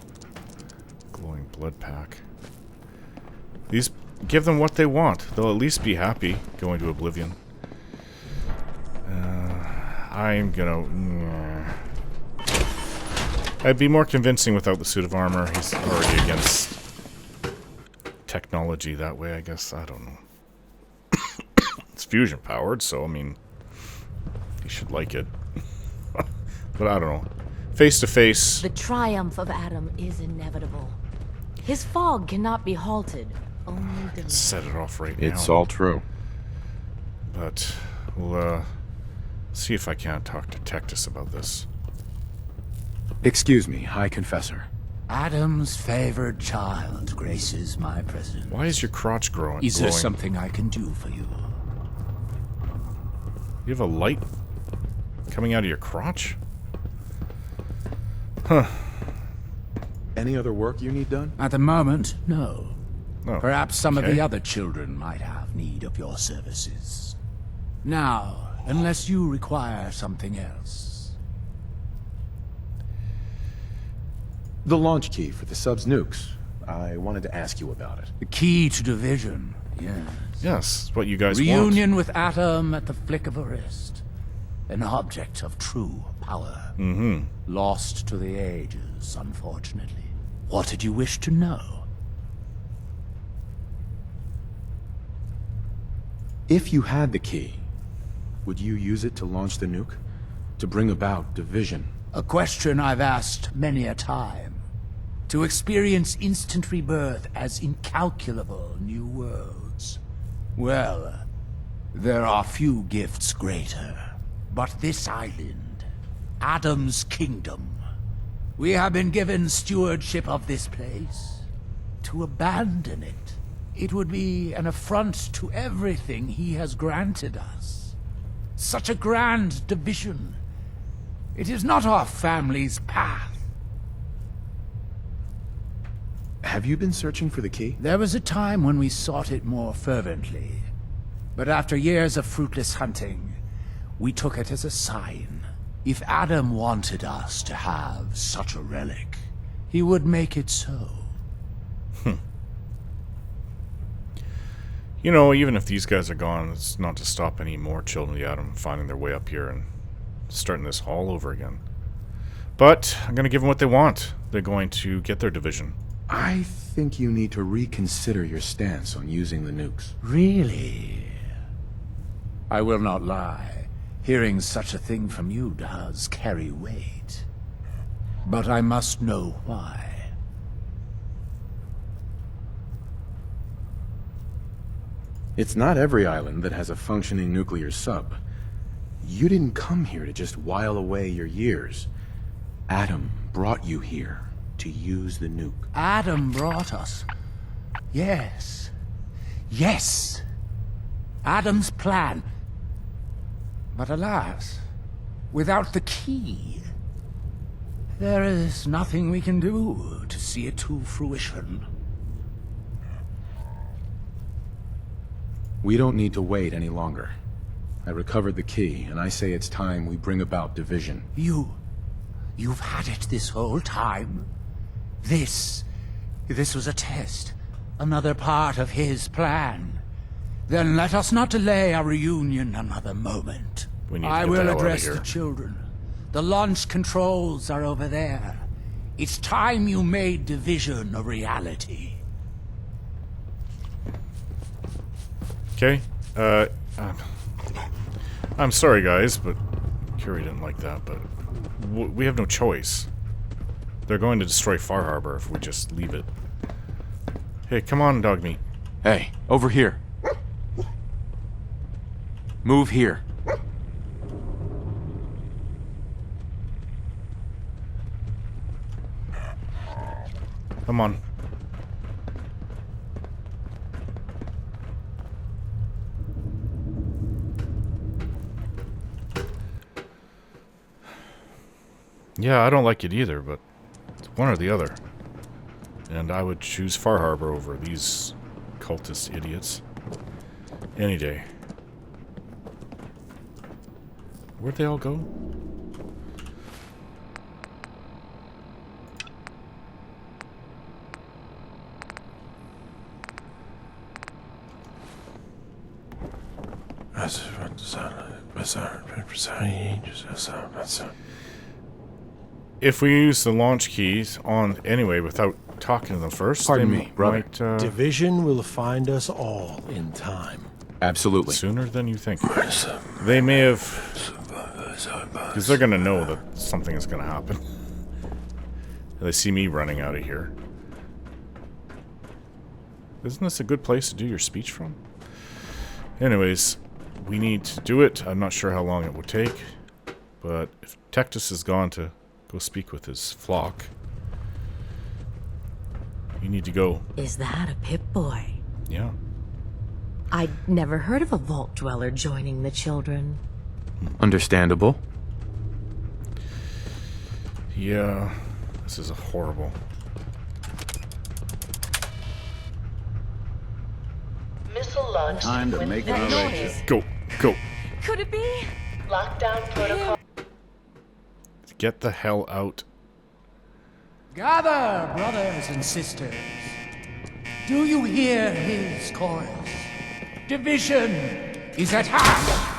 Glowing blood pack. These give them what they want. They'll at least be happy going to Oblivion. I'm gonna... I'd be more convincing without the suit of armor. He's already against technology that way, I guess. I don't know. It's fusion powered, so I mean, he should like it. But I don't know. Face to face. The triumph of Adam is inevitable. His fog cannot be halted. Only delayed. Set it off right now. It's all true. But we'll see if I can't talk to Tectus about this. Excuse me, High Confessor. Adam's favored child graces my presence. Why is your crotch growing? Is there something I can do for you? You have a light coming out of your crotch? Huh. Any other work you need done? At the moment, no. Oh, Perhaps some of okay. the other children might have need of your services. Now, unless you require something else. The launch key for the sub's nukes. I wanted to ask you about it. The key to division, yes. Yes, what you guys Reunion with Adam at the flick of a wrist. An object of true power. Mm-hmm. Lost to the ages, unfortunately. What did you wish to know? If you had the key, would you use it to launch the nuke? To bring about division? A question I've asked many a time. To experience instant rebirth as incalculable new worlds. Well, there are few gifts greater. But this island, Adam's kingdom, we have been given stewardship of this place. To abandon it, it would be an affront to everything he has granted us. Such a grand division. It is not our family's path. Have you been searching for the key? There was a time when we sought it more fervently. But after years of fruitless hunting, we took it as a sign. If Adam wanted us to have such a relic, he would make it so. You know, even if these guys are gone, it's not to stop any more children of the Atom finding their way up here and starting this all over again. But I'm going to give them what they want. They're going to get their division. I think you need to reconsider your stance on using the nukes. Really? I will not lie. Hearing such a thing from you does carry weight. But I must know why. It's not every island that has a functioning nuclear sub. You didn't come here to just while away your years. Adam brought you here to use the nuke. Adam brought us. Yes. Yes. Adam's plan. But alas, without the key, there is nothing we can do to see it to fruition. We don't need to wait any longer. I recovered the key, and I say it's time we bring about division. You've had it this whole time? This was a test. Another part of his plan. Then let us not delay our reunion another moment. I will address the children. The launch controls are over there. It's time you made division a reality. Okay. I'm sorry, guys, but Curie didn't like that, but we have no choice. They're going to destroy Far Harbor if we just leave it. Hey, come on, dog meat. Hey, over here. Move here. Come on. Yeah, I don't like it either, but it's one or the other. And I would choose Far Harbor over these cultist idiots any day. Where'd they all go? If we use the launch keys on anyway without talking to them first, Pardon me, brother. Division will find us all in time. Absolutely. Sooner than you think. They may have... Because they're going to know that something is going to happen. They see me running out of here. Isn't this a good place to do your speech from? Anyways, we need to do it. I'm not sure how long it would take. But if Tectus is gone to go speak with his flock, you need to go. Is that a Pip-Boy? Yeah. I'd never heard of a vault dweller joining the children. Understandable. Yeah, this is horrible. Missile launch. Time to make an arrangement. Go, go. Could it be? Lockdown protocol. Get the hell out. Gather, brothers and sisters. Do you hear his chorus? Division is at hand.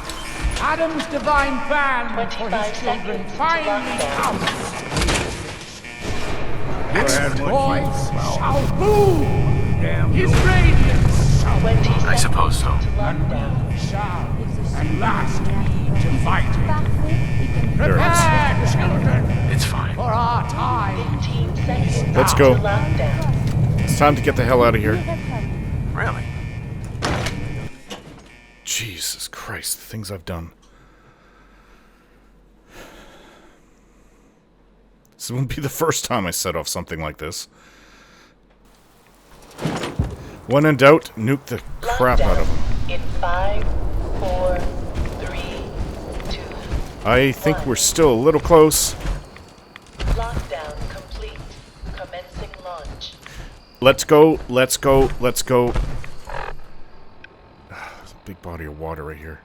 Adam's divine plan for his children finally comes. His voice shall boom. His radiance shall I suppose so. and we shall at last be to fighting. There Prepare, children. It's fine. For our time. 15 seconds. Let's go. To lockdown. It's time to get the hell out of here. Really? Jesus Christ, the things I've done. This won't be the first time I set off something like this. When in doubt, nuke the crap out of them. In 5, 4, 3, 2. I think we're still a little close. Lockdown complete. Commencing launch. Let's go, let's go, let's go. There's a big body of water right here.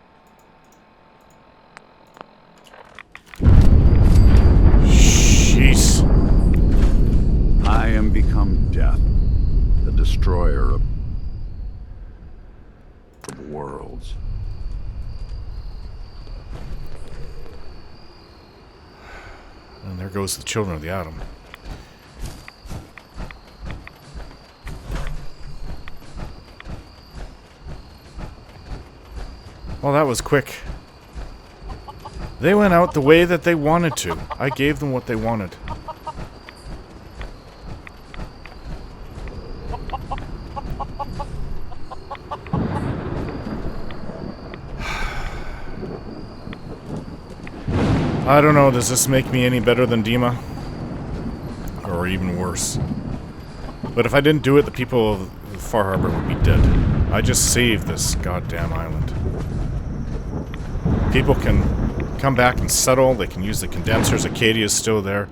Jeez. I am become death, the destroyer of worlds. And there goes the children of the atom. Well, that was quick. They went out the way that they wanted to. I gave them what they wanted. I don't know, does this make me any better than DiMA? Or even worse? But if I didn't do it, the people of Far Harbor would be dead. I just saved this goddamn island. People can come back and settle, they can use the condensers, Acadia's still there.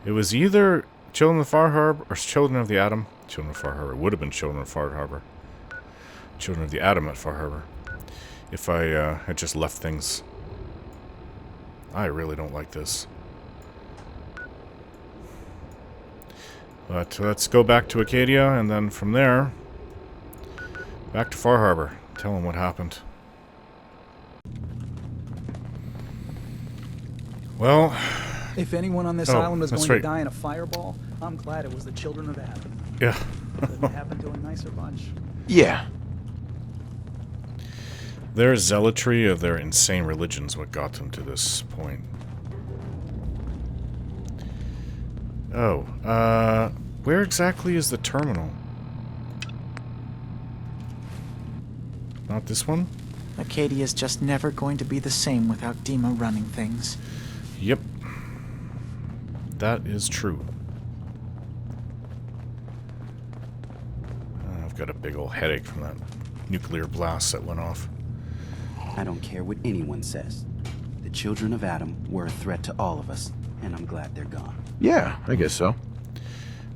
It was either Children of Far Harbor or Children of the Atom. Children of Far Harbor. It would have been Children of Far Harbor. Children of the Atom at Far Harbor. If I had just left things. I really don't like this. But let's go back to Acadia, and then from there, back to Far Harbor. Tell them what happened. Well... If anyone on this island was going to die in a fireball, I'm glad it was the Children of Adam. Yeah. Couldn't happen to a nicer bunch. Yeah. Their zealotry of their insane religion's what got them to this point. Oh, where exactly is the terminal? Not this one? Acadia's just never going to be the same without DiMA running things. Yep. That is true. I've got a big old headache from that nuclear blast that went off. I don't care what anyone says. The Children of Adam were a threat to all of us, and I'm glad they're gone. Yeah, I guess so.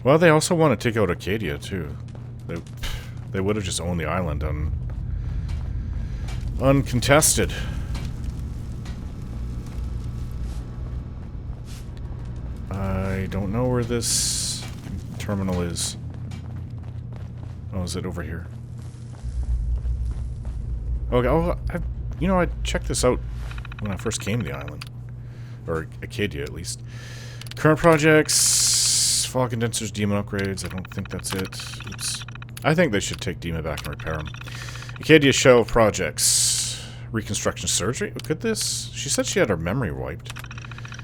Well, they also want to take out Acadia, too. They would have just owned the island uncontested. I don't know where this terminal is. Oh, is it over here? Okay, I checked this out when I first came to the island. Or Acadia, at least. Current projects, fall condensers, DiMA upgrades. I don't think that's it. Oops. I think they should take DiMA back and repair them. Acadia shell projects. Reconstruction surgery? Could this? She said she had her memory wiped.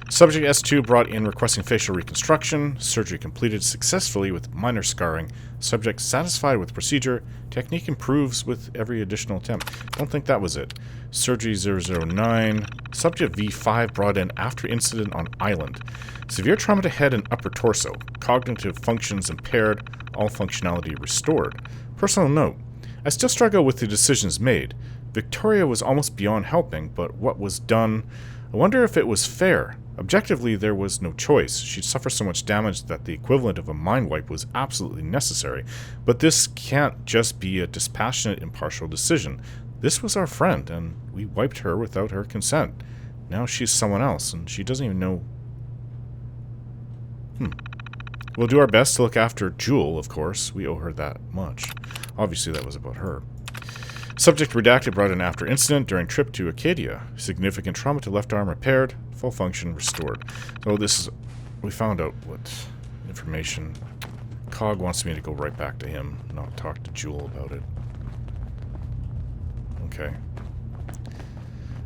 Subject S2 brought in requesting facial reconstruction. Surgery completed successfully with minor scarring. Subject satisfied with procedure. Technique improves with every additional attempt. Don't think that was it. Surgery 009. Subject V5 brought in after incident on island. Severe trauma to head and upper torso. Cognitive functions impaired. All functionality restored. Personal note. I still struggle with the decisions made. Victoria was almost beyond helping, but what was done... I wonder if it was fair. Objectively, there was no choice. She'd suffer so much damage that the equivalent of a mind wipe was absolutely necessary. But this can't just be a dispassionate, impartial decision. This was our friend, and we wiped her without her consent. Now she's someone else, and she doesn't even know... We'll do our best to look after Jewel, of course. We owe her that much. Obviously, that was about her. Subject redacted brought in after incident during trip to Acadia. Significant trauma to left arm repaired. Full function restored. So this is... We found out what information... Cog wants me to go right back to him, not talk to Jewel about it. Okay.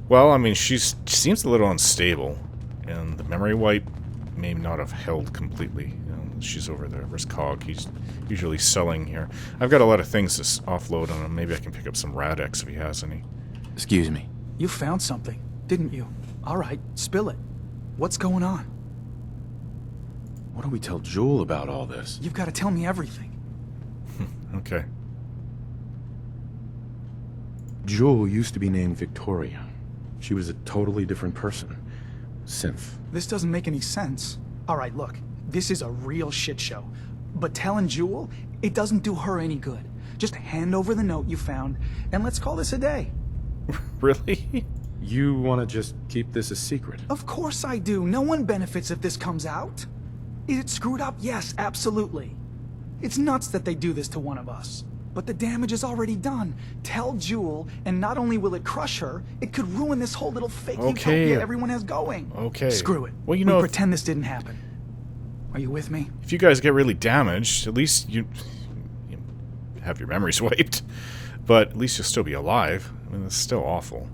Well, I mean, she seems a little unstable. And the memory wipe may not have held completely. She's over there. Where's Cog? He's usually selling here. I've got a lot of things to offload on him. Maybe I can pick up some Radex if he has any. Excuse me. You found something, didn't you? All right, spill it. What's going on? What do we tell Jewel about all this? You've got to tell me everything. Okay. Jewel used to be named Victoria. She was a totally different person. Synth. This doesn't make any sense. All right, look. This is a real shit show. But telling Jewel, it doesn't do her any good. Just hand over the note you found, and let's call this a day. Really? You want to just keep this a secret? Of course I do. No one benefits if this comes out. Is it screwed up? Yes, absolutely. It's nuts that they do this to one of us. But the damage is already done. Tell Jewel, and not only will it crush her, it could ruin this whole little fake utopia everyone has going. Okay. Screw it. Well, you know, we pretend this didn't happen. Are you with me? If you guys get really damaged, at least you have your memories wiped. But at least you'll still be alive. I mean, it's still awful.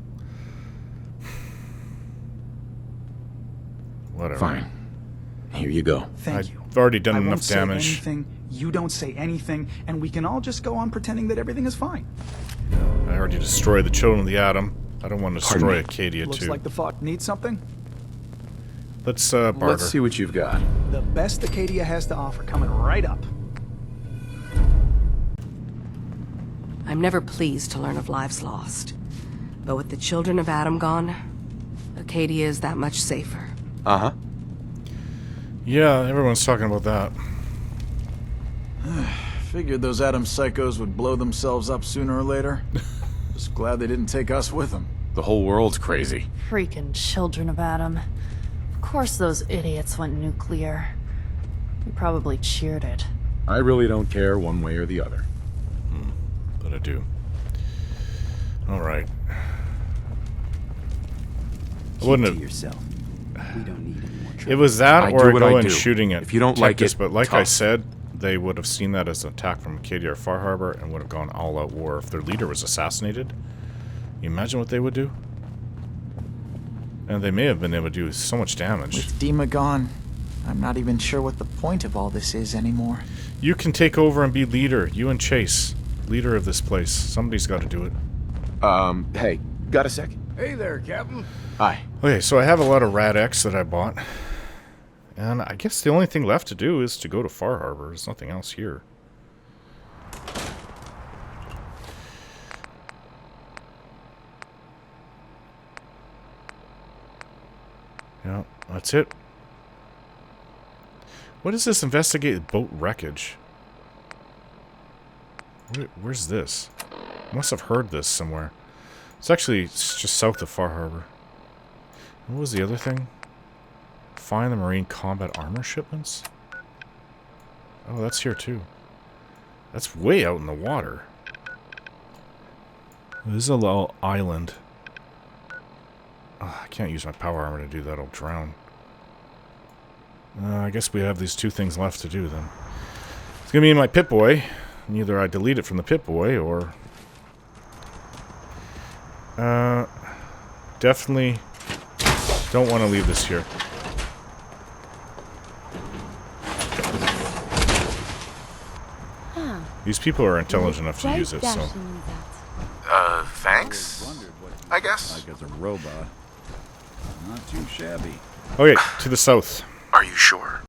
Whatever. Fine. Here you go. Thank you. I've already done I enough won't say damage. anything, you don't say anything, and we can all just go on pretending that everything is fine. I heard you destroy the children of the atom. I don't want to Pardon destroy me. Acadia Looks too. like the fog needs something. Let's barter. Let's see what you've got. The best Acadia has to offer coming right up. I'm never pleased to learn of lives lost. But with the children of Adam gone, Acadia is that much safer. Uh-huh. Yeah, everyone's talking about that. Figured those Adam psychos would blow themselves up sooner or later. Just glad they didn't take us with them. The whole world's crazy. Freaking children of Adam. Of course those idiots went nuclear. We probably cheered it. I really don't care one way or the other. But I do. Alright. I wouldn't Keep have... to yourself. We don't need any more trouble. It was that, I or do what I go in do. shooting at If you don't like Tectus, it, but like I tough. said, they would have seen that as an attack from Acadia or Far Harbor and would have gone all-out war. If their leader was assassinated, you imagine what they would do? And they may have been able to do so much damage. With DiMA gone, I'm not even sure what the point of all this is anymore. You can take over and be leader. You and Chase. Leader of this place. Somebody's got to do it. Hey, got a sec? Hey there, Captain. Hi. Okay, so I have a lot of Rad X that I bought. And I guess the only thing left to do is to go to Far Harbor. There's nothing else here. Yeah, that's it. What is this? Investigate boat wreckage. Where's this? I must have heard this somewhere. It's just south of Far Harbor. What was the other thing? Find the Marine combat armor shipments? Oh, that's here too. That's way out in the water. This is a little island. Oh, I can't use my power armor to do that. I'll drown. I guess we have these two things left to do then. It's gonna be in my Pip-Boy. And either I delete it from the Pip-Boy or... definitely don't want to leave this here. These people are intelligent enough to use it, so... Thanks? I guess. Like as a robot. Not too shabby. Okay, to the south. Are you sure?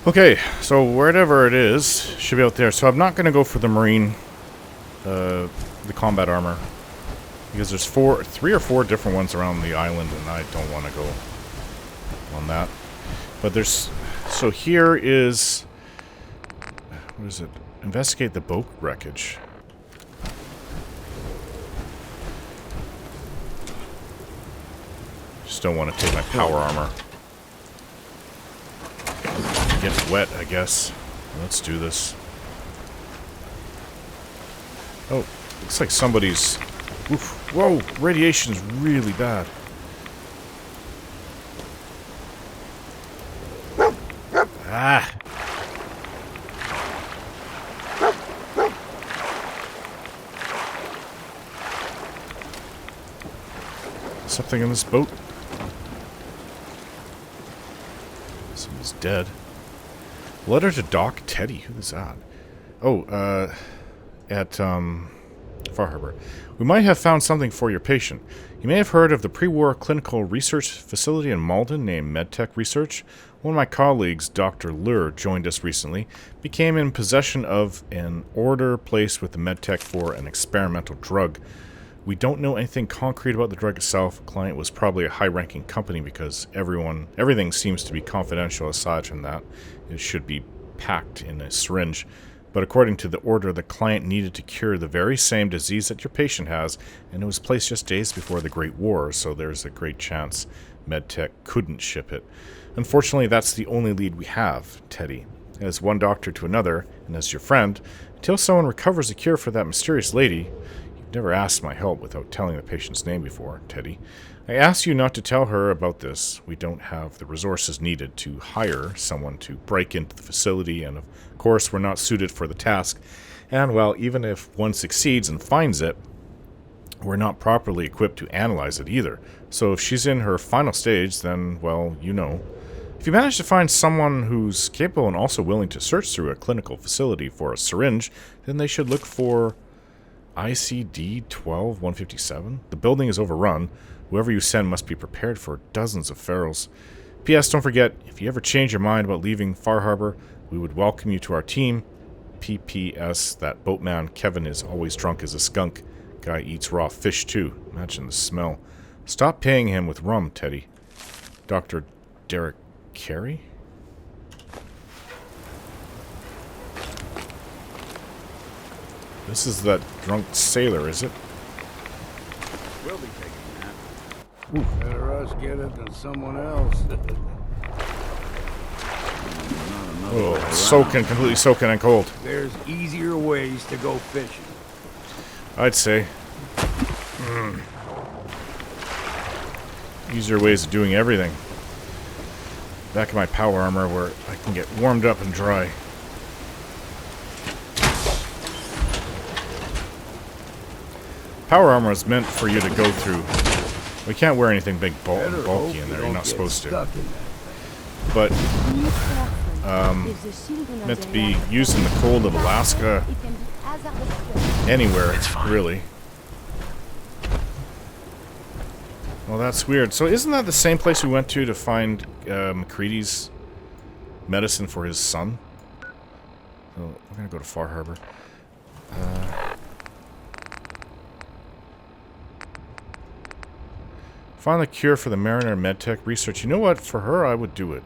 Okay, so wherever it is, should be out there. So I'm not going to go for the Marine, the combat armor. Because there's 3 or 4 different ones around the island, and I don't want to go on that. But there's... So here is... What is it? Investigate the boat wreckage. Just don't want to take my power armor. Get wet, I guess. Let's do this. Oh, looks like somebody's... Oof. Whoa! Radiation's really bad. Ah! Something in this boat. Someone's dead. Letter to Doc Teddy. Who is that? Oh, at Far Harbor. We might have found something for your patient. You may have heard of the pre-war clinical research facility in Malden named MedTech Research. One of my colleagues, Dr. Lur, joined us recently, became in possession of an order placed with the MedTech for an experimental drug. We don't know anything concrete about the drug itself. The client was probably a high-ranking company because everything seems to be confidential aside from that. It should be packed in a syringe. But according to the order, the client needed to cure the very same disease that your patient has, and it was placed just days before the Great War, so there's a great chance MedTech couldn't ship it. Unfortunately, that's the only lead we have, Teddy. As one doctor to another, and as your friend, until someone recovers a cure for that mysterious lady... You've never asked my help without telling the patient's name before, Teddy. I asked you not to tell her about this. We don't have the resources needed to hire someone to break into the facility, and of course we're not suited for the task. And, well, even if one succeeds and finds it, we're not properly equipped to analyze it either. So if she's in her final stage, then, well, you know. If you manage to find someone who's capable and also willing to search through a clinical facility for a syringe, then they should look for ICD-12-157. The building is overrun. Whoever you send must be prepared for dozens of ferals. P.S. Don't forget, if you ever change your mind about leaving Far Harbor, we would welcome you to our team. P.P.S. That boatman Kevin is always drunk as a skunk. Guy eats raw fish too. Imagine the smell. Stop paying him with rum, Teddy. Dr. Derek Carey? This is that drunk sailor, is it? We'll be taking that. Better us get it than someone else. Oh, soaking, completely soaking and cold. There's easier ways to go fishing. I'd say. Easier ways of doing everything. Back in my power armor where I can get warmed up and dry. Power armor is meant for you to go through. We can't wear anything big bulky in there. You're not supposed to. But meant to be used in the cold of Alaska. Anywhere, really. Well, that's weird. So isn't that the same place we went to find McCready's medicine for his son? So we're gonna go to Far Harbor. Find the cure for the Mariner MedTech research. You know what? For her, I would do it.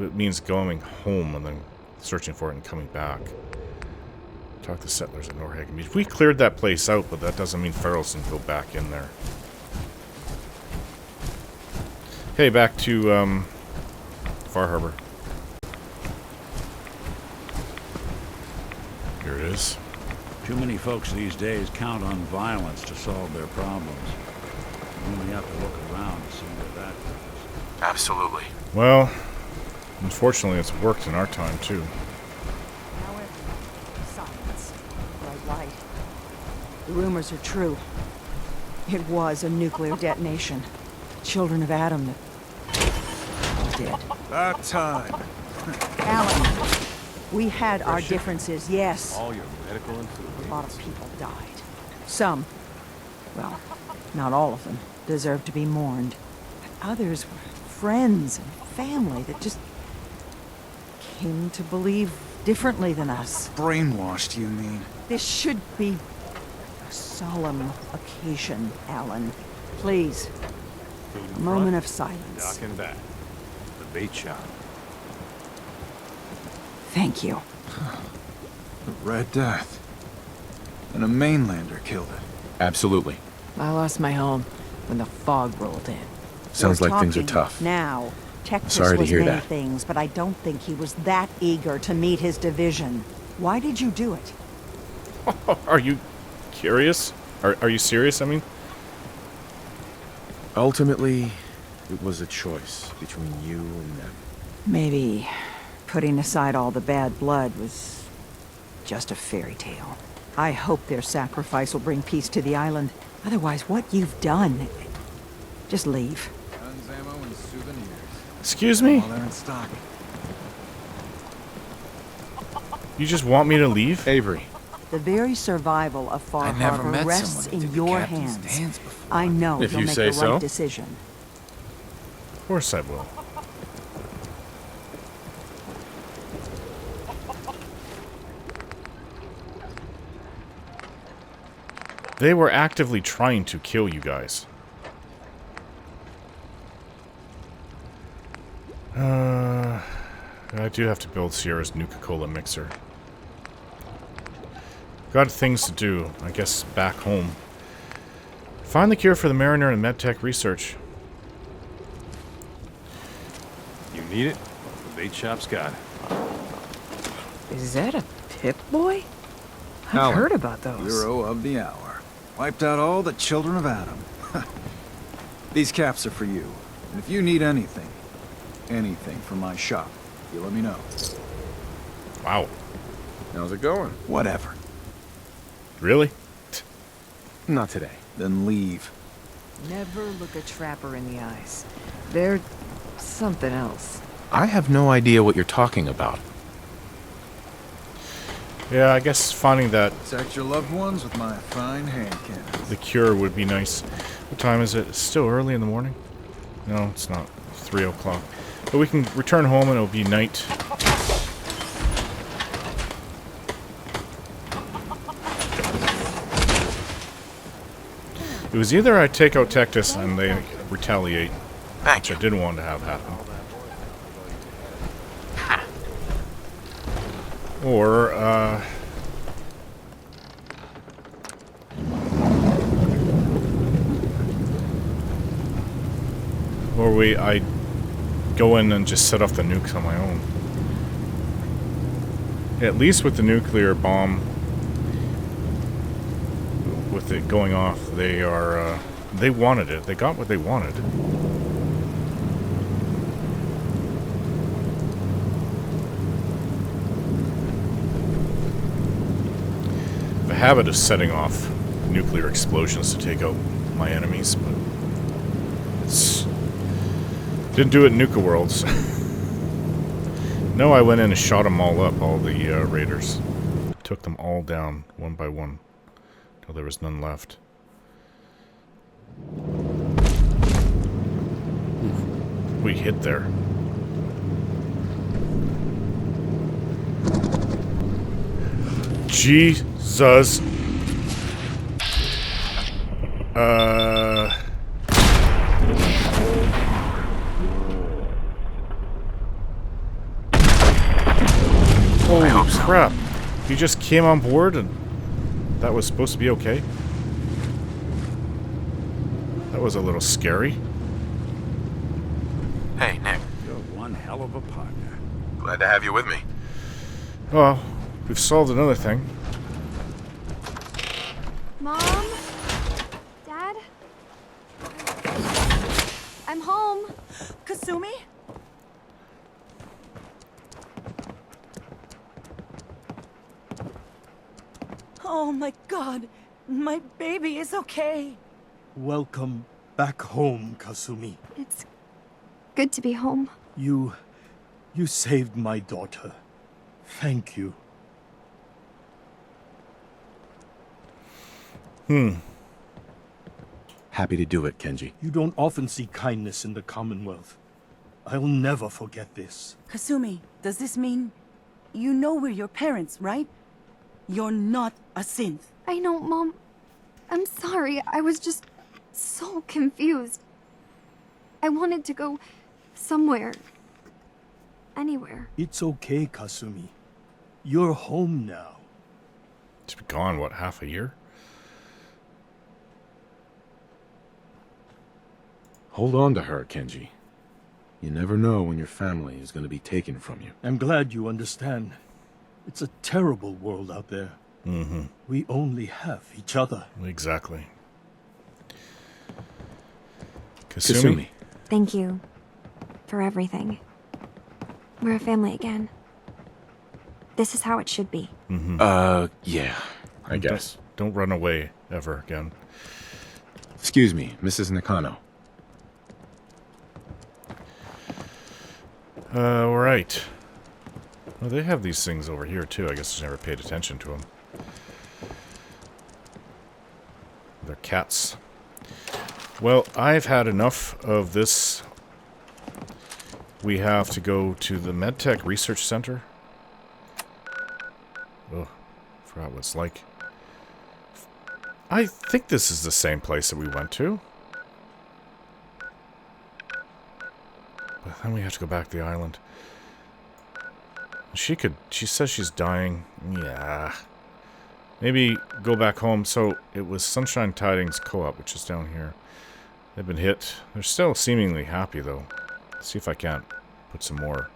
It means going home and then searching for it and coming back. Talk to settlers at Norhagen Beach. We cleared that place out, but that doesn't mean Farrells can go back in there. Okay, back to Far Harbor. Here it is. Too many folks these days count on violence to solve their problems. You only have to look around to see where that goes. Absolutely. Well, unfortunately, it's worked in our time, too. Silence. Bright light. The rumors are true. It was a nuclear detonation. Children of Adam that... dead. About time. Alan, we had our differences, yes. All your medical and food. A lot of people died. Some, well, not all of them, deserve to be mourned. But others were friends and family that just came to believe differently than us. Brainwashed, you mean? This should be a solemn occasion, Alan. Please, a moment of silence. Dock and back. The bait shop. Thank you. The Red Death. And a mainlander killed it. Absolutely. I lost my home when the fog rolled in. Sounds We're like things are talking tough. Now, Texas Sorry to was hear many that. things, but I don't think he was that eager to meet his division. Why did you do it? Are you curious? Are you serious, I mean? Ultimately, it was a choice between you and them. Maybe putting aside all the bad blood was just a fairy tale. I hope their sacrifice will bring peace to the island. Otherwise, what you've done... just leave. Guns, ammo, and souvenirs. Excuse me? All they're in stock. You just want me to leave? Avery. The very survival of Far I never Harbor met rests someone who in did the your captain's hands. dance before. I know If you'll you make say the so. right decision. Of course I will. They were actively trying to kill you guys. I do have to build Sierra's Nuka-Cola mixer. Got things to do, I guess, back home. Find the cure for the Mariner and MedTech research. You need it? The bait shop's got it. Is that a Pip-Boy? I've Alan, heard about those. Hero of the hour. Wiped out all the children of Adam. These caps are for you. And if you need anything from my shop, you let me know. Wow. How's it going? Whatever. Really? Not today. Then leave. Never look a trapper in the eyes. They're something else. I have no idea what you're talking about. Yeah, I guess finding that Protect your loved ones with my fine hand cannon. the cure would be nice. What time is it? It's still early in the morning? No, it's not. 3 o'clock. But we can return home and it'll be night. It was either I take out Tectus and they retaliate, which I didn't want to have happen. Or, I go in and just set off the nukes on my own. At least with the nuclear bomb, with it going off, they wanted it. They got what they wanted. The habit of setting off nuclear explosions to take out my enemies, but it's didn't do it in Nuka Worlds. No, I went in and shot them all up, all the raiders. Took them all down, one by one, till there was none left. Ooh, we hit there. Jesus. Holy crap. He just came on board and that was supposed to be okay? That was a little scary. Hey, Nick. You're one hell of a partner. Glad to have you with me. Well, we've solved another thing. Mom? Dad? I'm home. Kasumi? Oh my god, my baby is okay. Welcome back home, Kasumi. It's good to be home. You saved my daughter. Thank you. Happy to do it, Kenji. You don't often see kindness in the Commonwealth. I'll never forget this. Kasumi, does this mean you know we're your parents, right? You're not a synth. I know, Mom. I'm sorry. I was just so confused. I wanted to go somewhere. Anywhere. It's okay, Kasumi. You're home now. It's been gone, what, half a year? Hold on to her, Kenji. You never know when your family is going to be taken from you. I'm glad you understand. It's a terrible world out there. Mm-hmm. We only have each other. Exactly. Kasumi. Thank you for everything. We're a family again. This is how it should be. Mm-hmm. Yeah, I guess. Don't run away ever again. Excuse me, Mrs. Nakano. Right. Well, they have these things over here, too. I guess I never paid attention to them. They're cats. Well, I've had enough of this. We have to go to the MedTech Research Center. Oh, forgot what it's like. I think this is the same place that we went to. But then we have to go back to the island. She says she's dying. Yeah. Maybe go back home. So it was Sunshine Tidings Co-op, which is down here. They've been hit. They're still seemingly happy, though. Let's see if I can't put some more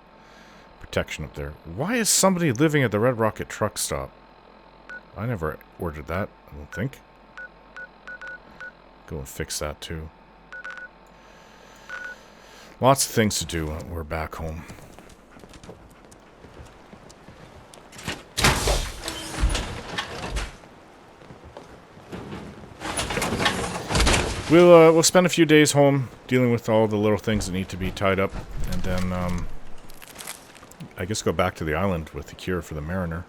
protection up there. Why is somebody living at the Red Rocket truck stop? I never ordered that, I don't think. Go and fix that, too. Lots of things to do when we're back home. We'll spend a few days home dealing with all the little things that need to be tied up, and then I guess go back to the island with the cure for the Mariner.